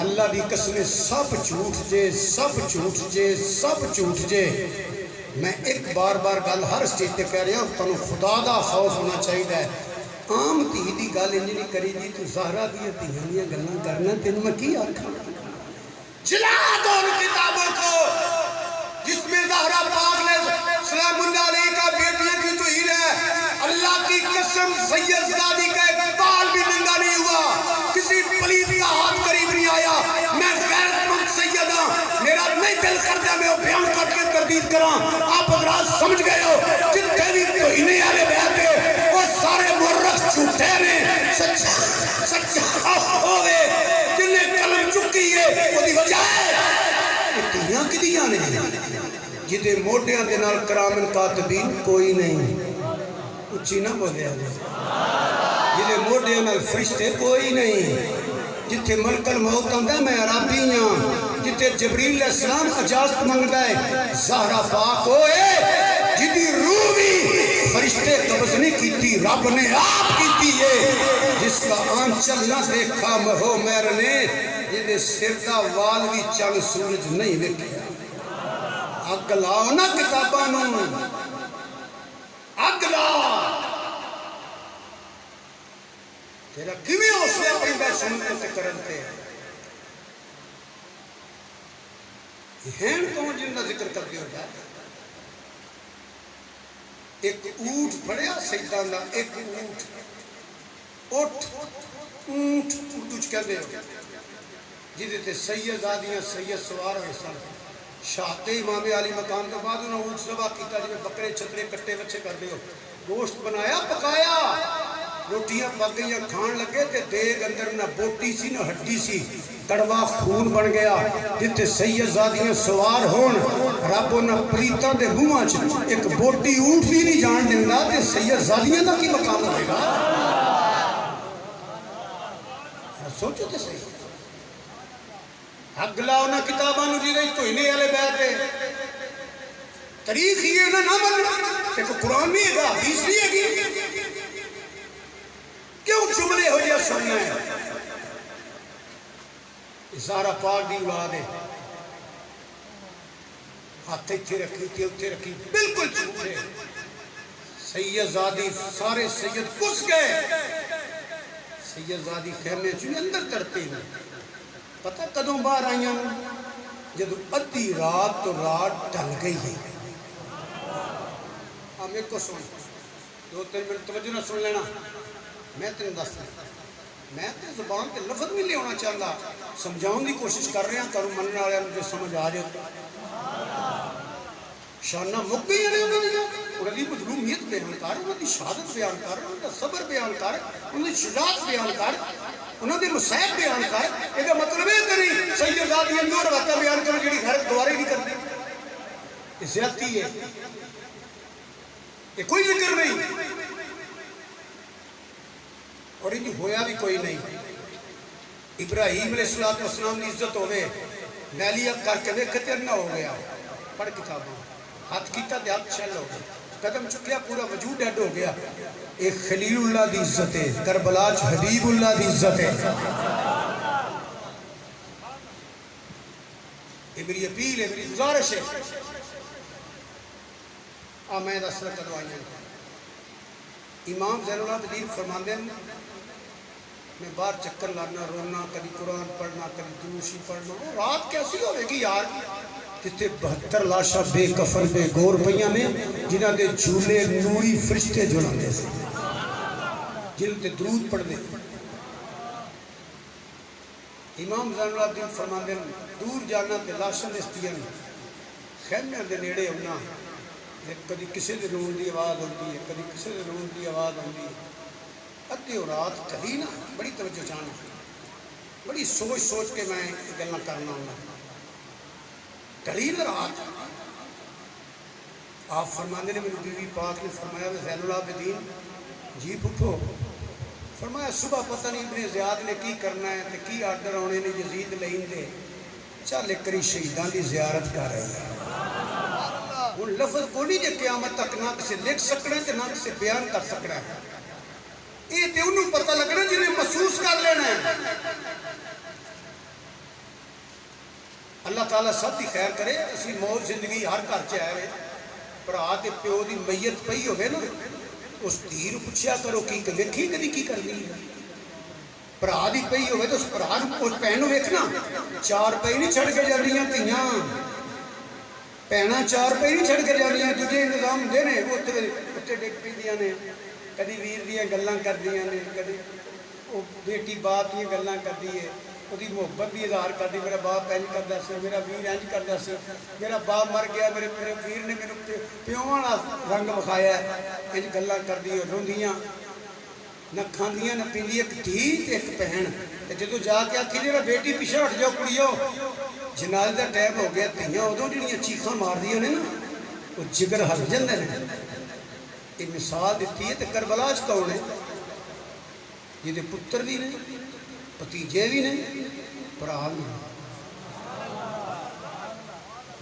اللہ دی قسم سب جھوٹ جے سب جھوٹ جے سب جھوٹ جے۔ میں ایک بار بار گل ہر سٹیج تے کہہ رہا ہوں تانوں خدا دا خوف ہونا چاہیے۔ عام دھی دی گل انج نہیں کری دی تو زہرا دی دھیاں دیاں گلاں کرنا تینوں میں کی آکھاں؟ جلا دو ان کتابوں کو جس میں زہرا پاک نے سلام اللہ علیہ کا بیٹیاں کی توہین ہے۔ اللہ کی قسم سید زادی کا ایک بال بھی ننگا نہیں ہوا، کسی پلید کا ہاتھ قریب نہیں آیا۔ میں غیرت مند سید ہاں، میرا نہیں دل کرتا میں وہ بیان کر کے تردید کراں۔ آپ حضرات سمجھ گئے ہو جتنے بھی توہینے والے بیٹھے وہ سارے مورخ جھوٹے نے، سچا ہوئے جنہیں قلم چکی ہے وہ دی وجہ ہے دھیاں کدیاں نے جدے موڈیاں دے نال کرامن کاتبین کوئی نہیں اچھی نہ بولے آگے جدے موڈیاں نال فرشتے کوئی نہیں جتے ملک الموت آندہ میں عرابی ہاں جتے جبریل علیہ السلام اجازت منگتا ہے زہرا پاک ہوئے جدی روح بھی فرشتے قبض نہیں کیتی رب نے آپ کیتی ہے جس کا آنچل نہ دیکھا مہو میر نے جدے سردہ والوی چند سورج نہیں ویکھیا۔ اگ لاؤ نا کتاباں نو اگ لاؤ تیرا کیویں حوصلہ پیندا سنتے تے کرن تے ہین کون جن دا ذکر کر دیا جائے ایک اونٹ پڑیا سیدان دا ایک اونٹ اونٹ اردو چ کہندے ہو جدے تے سید آدیاں سید سوار ہوئے سن شاہتے امام علی مقام کے بعد انہوں اونٹ ذبح کیتا جی بکرے چھترے کٹے بچے کر دیو گوشت بنایا پکایا روٹیاں پک گئیاں کھان لگے تے دیگ اندر نہ بوٹی سی نہ ہڈی سی کڑوا خون بن گیا جتے سید زادیاں سوار ہون رب انہاں پلیتاں دے منہاں چ ایک بوٹی اونٹ بھی نہیں جان دیندا تے سید زادیاں دا کی مقام ہوئے گا سوچو تے صحیح اگ لاؤ نہ کتاباں نو جی توہینے والے بیٹھے تاریخ یہ نہ مننا کہ قرآن بھی ہے حدیث بھی ہے کیوں جملے ہو جائے سننا ہے زہرا پاک دی اولاد ہے ہاتھ اتھے رکھی تھی اتھے رکھی بالکل چھوٹے سید زادی سارے سید کس گئے سید زادی خیمے چوئے اندر ترتے ہیں پتہ قدوں باہر آئیاں جب ادھی رات تو رات ڈل گئی ہے ہم ایک کو سن دو تین منٹ توجہ نہ سن لینا میں تین دس میں تے زبان تے لفظ بھی لے ہونا چاہتا سمجھاؤں دی کوشش کر رہے ہیں کروں مننے والے مجھے سمجھ آ جاتا شانہ مک گئی ہے انہوں نے مظلومیت بیان کر انہوں نے شہادت بیان کر انہوں نے صبر بیان کر انہوں نے شجاعت بیان کر انہوں نے مصائب بیان کر یہ مطلب ہے کہ نہیں سید زادی اندور وقتہ بیان کرو جڑی غیرت دوارے نہیں کرتی یہ زیادتی ہے یہ کوئی ذکر نہیں اور یہ ہویا بھی کوئی نہیں ابراہیم علیہ السلام کی عزت ہوئے نیلیہ کر کے دیکھتے نہ ہو گیا پڑھ کتابوں ہاتھ کیتا دے ہاتھ چھل ہو گیا قدم چکیا پورا وجود ڈیڈ ہو گیا ایک خلیل اللہ دی عزت ہے کربلا چ حبیب اللہ دی عزت ہے یہ میری اپیل ہے میری گزارش ہے میں دس رکھ دعائیں امام زین العابدین فرماندے ہیں میں باہر چکر لانا رونا کبھی قرآن پڑھنا کبھی دروشی پڑھنا وہ رات کیسی ہوئے گی یار جتے 72 لاشا بے کفن بے گور پہیاں نے جنہ دے جھولے نوری فرشتے جڑاں دے سے جن تے درود پڑھ دے امام زین العابدین فرماندے ہیں دور جانا تے لاشاں دستیاں خیمیاں دے نیڑے ہونا کدی کسی دے رون دی آواز ہوتی ہے کدی کسی دے رون دی آواز ہوتی ہے ادھی اور رات کبھی نا بڑی توجہ چاہنا بڑی سوچ سوچ کے میں گلنا کرنا ہوں کبھی نا رات آپ فرمانے نے میری بیوی پاک نے فرمایا زین العابدین جی پٹھو فرمایا صبح پتہ نہیں ابن زیاد نے کی کرنا ہے تے کی آرڈر آنے نے یزید لین دے چل ایک کری شہیدان دی زیارت کر رہی ہے وہ لفظ کو نہیں جے قیامت تک نہ کسے لکھ سکنا ہے نہ کسے بیان کر سکنا ہے یہ تے انہوں پتہ لگنا جنہیں محسوس کر لینا ہے اللہ تعالیٰ سب دی خیر کرے اسی موت زندگی ہر گھر چ آئے پر آتے پیو دی میت پئی ہوئے نا اس دیر پچھیا کرو کی ویکھی کدی کی کرنی ہے پرا دی پئی ہوئے تو اس پرا اس پہن نو ویکھنا 4 پئی نہیں چھڑ کے جاندیاں تیاں پہنا 4 پئی نہیں چھڑ کے جاندیاں تجھے انتظام دے نے اوتے ڈگ پیندیاں نے کدی ویر دیاں گلاں کردیاں نے کدی او بیٹی باپ دیاں گلاں کردی ہے وہی محبت بھی اظہار کرتی میرا باپ انج کرتا سی میرا ویر انج کرتا سی میرا باپ مر گیا میرے ویر نے میرے پیوں والا رنگ وکھایا انج گلاں کردی روندیاں نہ کھاندیاں نہ پیندی ایک دھی تے ایک بہن تے جدوں جا کے آکھی میرا بیٹی پیچھے ہٹ جاؤ کڑیو جنازے دا ٹائم ہو گیا دھیاں ادوں جڑیاں چیخاں ماردیاں نے نا وہ جگر ہل جاندے نے یہ مثال دیتی ہے تے کربلا چ کون ہے جہدے پتر بھی نے بھتیجے بھی نہیں برا بھی نہیں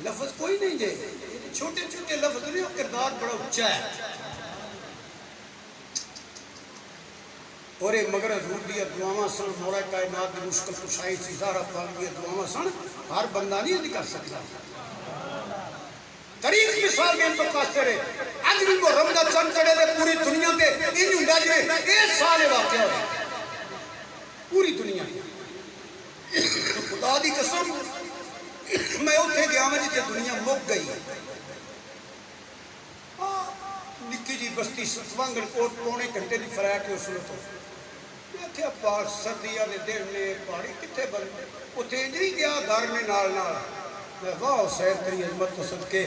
لفظ کوئی نہیں جے چھوٹے چھوٹے لفظ نہیں وہ کردار بڑا اچھا ہے اور مگر حضور دیا دعاواں سن مولا کائنات دی مشکل کشائی سی زہرا پاک دیا دعاواں سن ہر بندہ نہیں کر سکتا طریق مثال کے تو قاصر ہے اج بھی محرم دا چند چڑھے دے پوری دنیا تے انج ہوندا جے اے سال واقعہ ہویا پوری دنیا خدا دی قسم میں اتنے گیا میں جتے دنیا مک گئی نکی جی بستی ستوانگڑ کوٹ پونے گھنٹے دی فلائٹ ہے اس نے تو میں کیا پاس سردیاں دے دن نے پہاڑی کتنے بن اتنے نہیں گیا گھر میں نال میں واہ سیر کری عظمت تو صدقے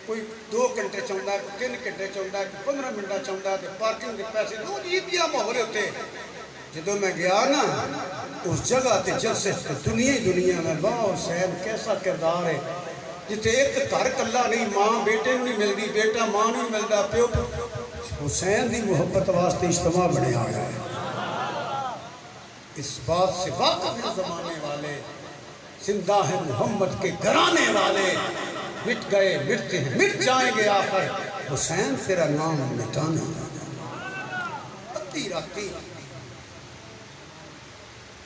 کوئی 2 گھنٹے چاہتا ہے کوئی 3 گھنٹے چاہتا ہے کوئی 15 منٹ چاہتا ہے پارکنگ کے پیسے دو عجیب جہا ماحول ہوتے جدو میں گیا نا اس جگہ تے جلسے دنیا ہی دنیا میں واہ حسین کیسا کردار ہے جتے ایک گھر کلا نہیں ماں بیٹے نہیں ملتی بیٹا ماں نہیں ملتا پیو حسین دی محبت واسطے اجتماع بنے آیا ہے اس بات سے واقف ہیں زمانے والے زندہ ہیں محمد کے گھرانے والے مٹ گئے مٹتے ہیں مٹ جائیں گے آخر حسین تیرا نام مٹانا ادھی راتی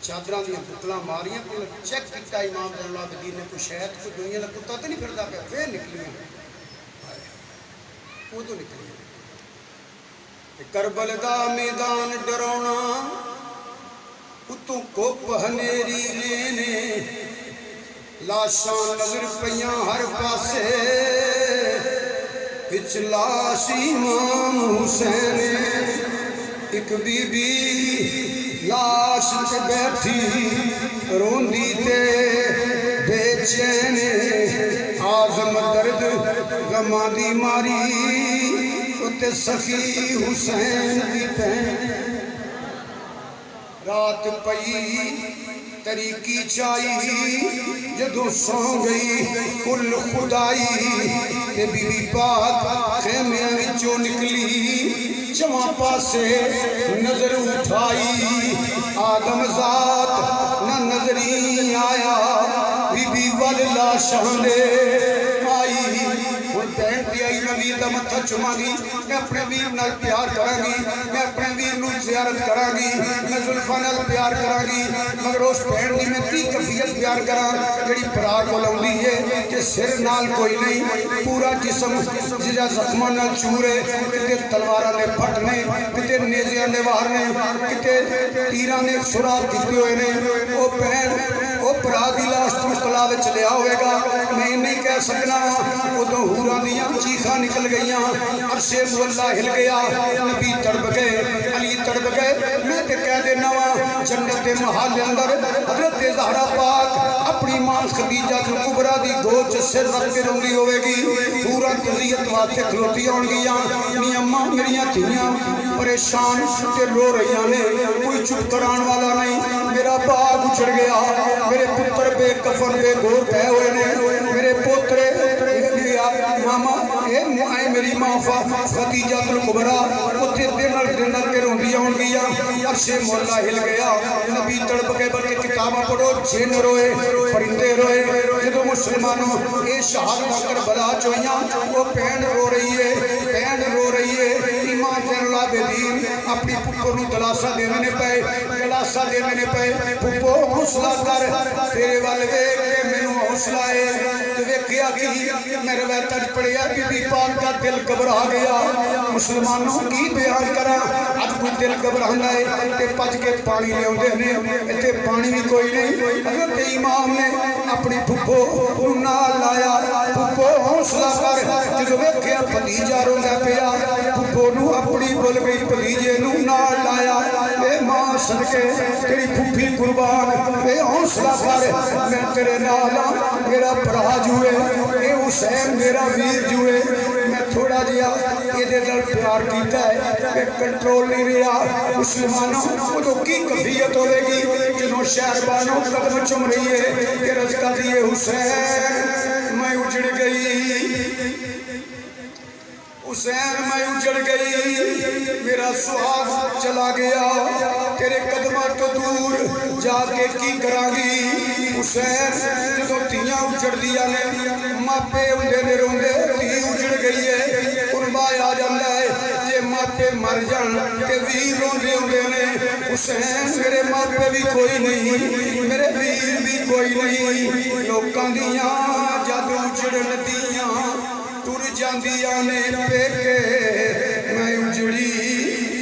چادراں دیا بکلاں ماریاں چیک کیتا امام زین العابدین نے کوئی شاید کوئی دنیا کا کتا تو نہیں پھردا پیا پھر نکلیاں وہ تو نکلیاں کربل دا میدان ڈرونا اتوں کوپ ہنیری لینے لاشاں نظر پیاں ہر پاسے وچ لاش امام حسین ایک بی بی لاش تے بیٹھی روندی تے بے چین آزم درد غماں دی ماری تے سخی حسین دی بہن رات پئی طریقی چائی جدو سو گئی کل خدائی تے بی بی پاک خیمے وچوں نکلی جمع پاسے نظر اٹھائی آدم ذات نہ نظری آیا بی بی واللہ شہنے آئی وہ بہن پی آئی میں ویر دا متھا چما گی میں اپنے ویر نال پیار کراں گی میں اپنے ویر نو زیارت کراں گی میں زلفاں نال پیار کراں گی مگر اس بہن دی میں کی کیفیت بیان کراں جڑی بھرا کول آوندی ہے کہ سر نال کوئی نہیں پورا جسم جڑا زخماں نال چور ہے کتے تلواراں دے پھٹ نے کتے نیزیاں دے وار نے کتے تیراں نے سوراخ کیتے ہوئے نے او بہن او بھرا دی لاش تو قلعہ وچ لیا ہوئے گا میں نہیں کہہ سکنا ادو حوراں دیاں چیخاں نکل گئیاں عرش مولا ہل گیا نبی تڑپ گئے علی تڑپ گئے میں تے کہہ دینا وا جنت محل اندر حضرت زہرا پاک اپنی ماں خدیجہ کبریٰ دی گود سر رکھ کے روندی ہوئے گی حوراں تزیت واسطے کھلوتی ہون گیاں نی اماں میریاں دھیاں پریشان تے رو رہیاں نے کوئی چپ کران والا نہیں میرا باغ اجڑ گیا میرے پتر بے کفن بے گور پہ ہوئے نے میرے پوترے ماما اے میری ماں خدیجہ کبریٰ اتھے دن کے روندیاں ہون گیا عرش مولا ہل گیا نبی تڑپ گئے بلکہ کتاباں پڑھو جن روئے پرندے روئے جدو مسلمانوں اے شہادت کربلا چوئیاں وہ پہن رو رہی ہے امام زین العابدین اپنی پھپھو نو دلاسا دینے پے پھپھو حوصلہ کر تیرے والے کے مینوں حوصلہ ہے تو ویکھیا کہ میں روایت پڑھیا بی بی پاک کا دل گھبرا گیا مسلمانوں کی بیان کرا اج کوئی دل گھبرانا ہے تے پج کے پانی لے اوندے نے ایتھے پانی بھی کوئی نہیں حضرت امام نے اپنی پھپھو نال لایا پھپھو حوصلہ کر جدوں ویکھیا بھتیجا روندا پیا پھپھو نو اپنی بول گئی بھتیجے نو نال لایا اے ماں صدقے تیری پھپھی قربان اے حوصلہ کر میں تیرے نال میرا بھرا جوئے اے حسین میرا ویر جوئے میں تھوڑا جیا یہ دے دل پیار کیتا ہے کہ کنٹرول نہیں رہا مسلمانوں وہ تو کی کفیت ہوئے گی جنہوں شہربانوں قدم چم رہی ہے کہ رزقہ دیئے حسین میں اجڑ گئی میرا سہاگ چلا گیا تیرے قدمہ تو دور جا کے کی کرانگی حسین جدو تیاں اجڑ دیا نے ماپے اندے نے روندے تی اجڑ گئی ہے قربائے آ جاندہ ہے جے ماپے مر جان کہ ویر روندے اندے نے حسین میرے ماپے بھی کوئی نہیں میرے ویر بھی کوئی نہیں لوکاں دیاں جد اجڑن دیاں ٹر جاندیاں نے پیکے میں اجڑی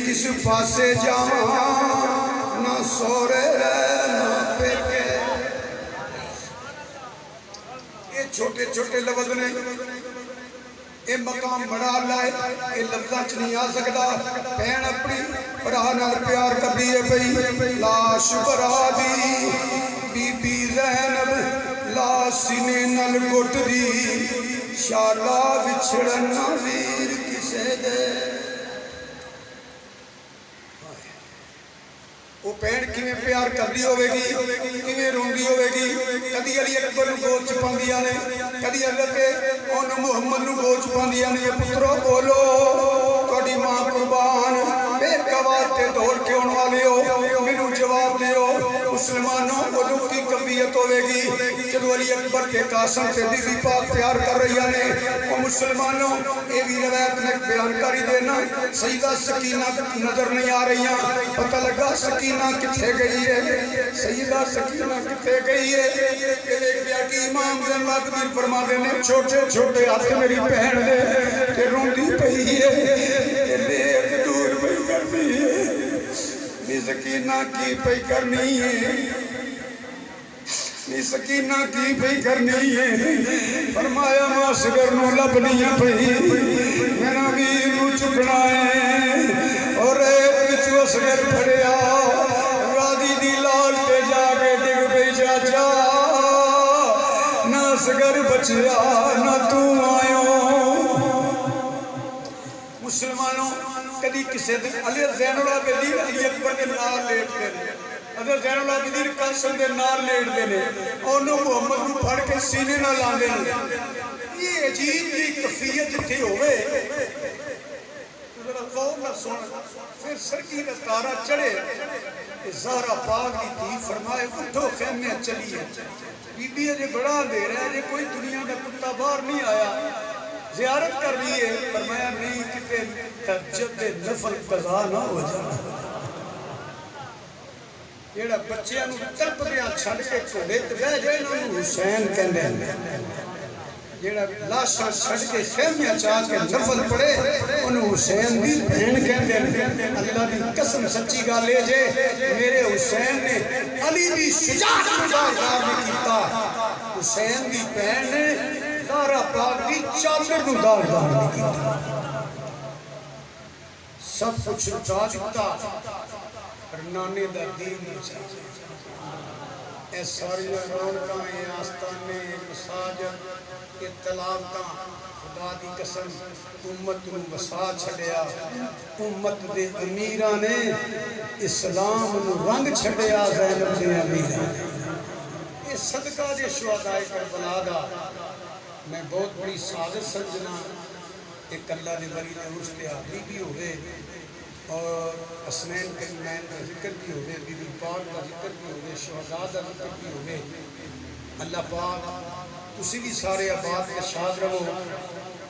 کس پاسے جاواں نہ سورے نہ پیکے یہ چھوٹے چھوٹے لفظ نے یہ مقام بڑا لائے یہ لفظاں چ نہیں آ سکتا بہن اپنی بھرا نال پیار کر دیے پئی لاش بھرا دی بی بی زینب لا سینے نال گٹ دی شالا وچھڑنا ویر کسے دے وہ بہن کیویں پیار کردی ہوئے گی کیویں روندی ہوئے گی کدی علی اکبر نو گود چھپاندیاں نے کدی حضرت اون محمد نو گود چھپاندیاں نے پترو بولو تہاڈی ماں قربان بے قوار تے دوڑ کے اون والے ہو مینوں جواب دیو مسلمانوں ادو کی کفیت ہوئے گی جدو علی اکبر کے قاسم تے بی بی پاک پیار کر رہی نے او مسلمانوں اے بھی روایت میں بیان کری دینا سیدہ سکینہ نظر نہیں آ رہی پتہ لگا سکینہ کتھے گئی ہے سیدہ سکینہ کتھے گئی ہے ایک بیاٹی امام زین العابدین فرما دینے چھوٹے چھوٹے ہاتھ میری بہن دے کہ روندی پئی ہے لیک دور پئی کرنی ہے نی سکینہ کی پئی کرنی ہے نی سکینہ کی پئی کرنی ہے فرمایا ماسگر نو لبنیاں پئی میرا ویر نو چکنا ہے اور ایک پچھو اسگر پھڑیا راضی دی لال پہ جا کے ڈگ پہ چاچا نہ اسگر بچیا نہ تو آئیو مسلمانوں کدی کسے دن علی زین العابدین علی اکبر کے نار لیٹ دینے حضرت زین العابدین قاسم دے نار لیٹ دینے انہوں محمد نو پھڑ کے سینے نہ لاندے یہ عجیب کی کفیت تھی ہوئے غور نہ سن پھر سرکی کا تارہ چڑھے زہرا پاک کی تھی فرمائے اٹھو خیمے چلیے بی بی اجے بڑا دے رہا ہے کوئی دنیا کا کتا باہر نہیں آیا زیارت کر رہی ہے، فرمایا نہیں کتے تہجد نفل قضا نہ ہو جانا۔ جیڑا بچیاں نو تڑپ دیا چھڑ کے گھوڑے تے بہ جائے نا انہوں حسین کہندے ہیں، جیڑا لاشاں چھڑ کے خیمیاں چاہ کے نفل پڑے انہوں حسین دی بہن کہندے ہیں۔ اللہ دی قسم سچی گل لے جے میرے حسین نے علی دی شجاعت نو داغدار نہیں کیتا، حسین دی بہن نے زہرا پاک دی چادر نو داغدار نہیں کیتا۔ سب کچھ لٹا دیتا پر نانے دا دین بچا۔ اے ساری رونقاں، اے آستانے، مساجد، اے تلاوتاں، خدا دی قسم امت نو وسا چھڑیا، امت دے امیراں نے اسلام نو رنگ چھڑیا، زینب دے امیراں نے۔ یہ صدقہ دے شہداء کربلا دا میں بہت بڑی سازش سمجھنا، ایک اللہ نے بری نے اس کے حاضری بھی ہوئے اور حسنین کریمین کا ذکر بھی ہوئے، بی بی پاک کا ذکر بھی ہوئے، شہداء کا ذکر بھی ہوئے۔ اللہ پاک تسی بھی سارے آباد کے شاد رہو،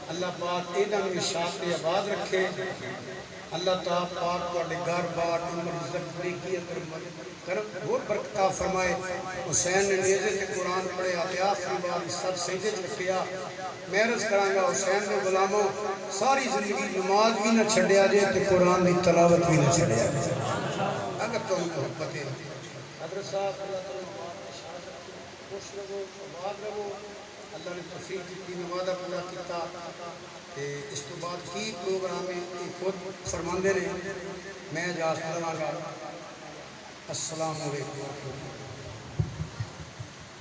اللہ پاک اینا میں شاد کے آباد رکھے، اللہ تعالیٰ پاک واڑے گھر بار عمر عزت بریکی اندر کرم اور برکتہ فرمائے۔ حسین نے نیزے کے قرآن پڑھے آتے آخری بار سب سجدے رکھیا۔ میں عرض کرانگا حسین نے غلاموں ساری زندگی نماز بھی نہ چھڑیا جائے تو قرآن کی تلاوت بھی نہ چھڑیا جائے اگر تو محبت ہے۔ حضرت صاحب اللہ تعالیٰ خوش رہو، آباد رہو، اللہ نے توفیق کی نمازہ پورا کیتا۔ اس تو بعد کی پروگرام میں خود فرماندے نے میں اجازت لواں گا۔ السلام علیکم۔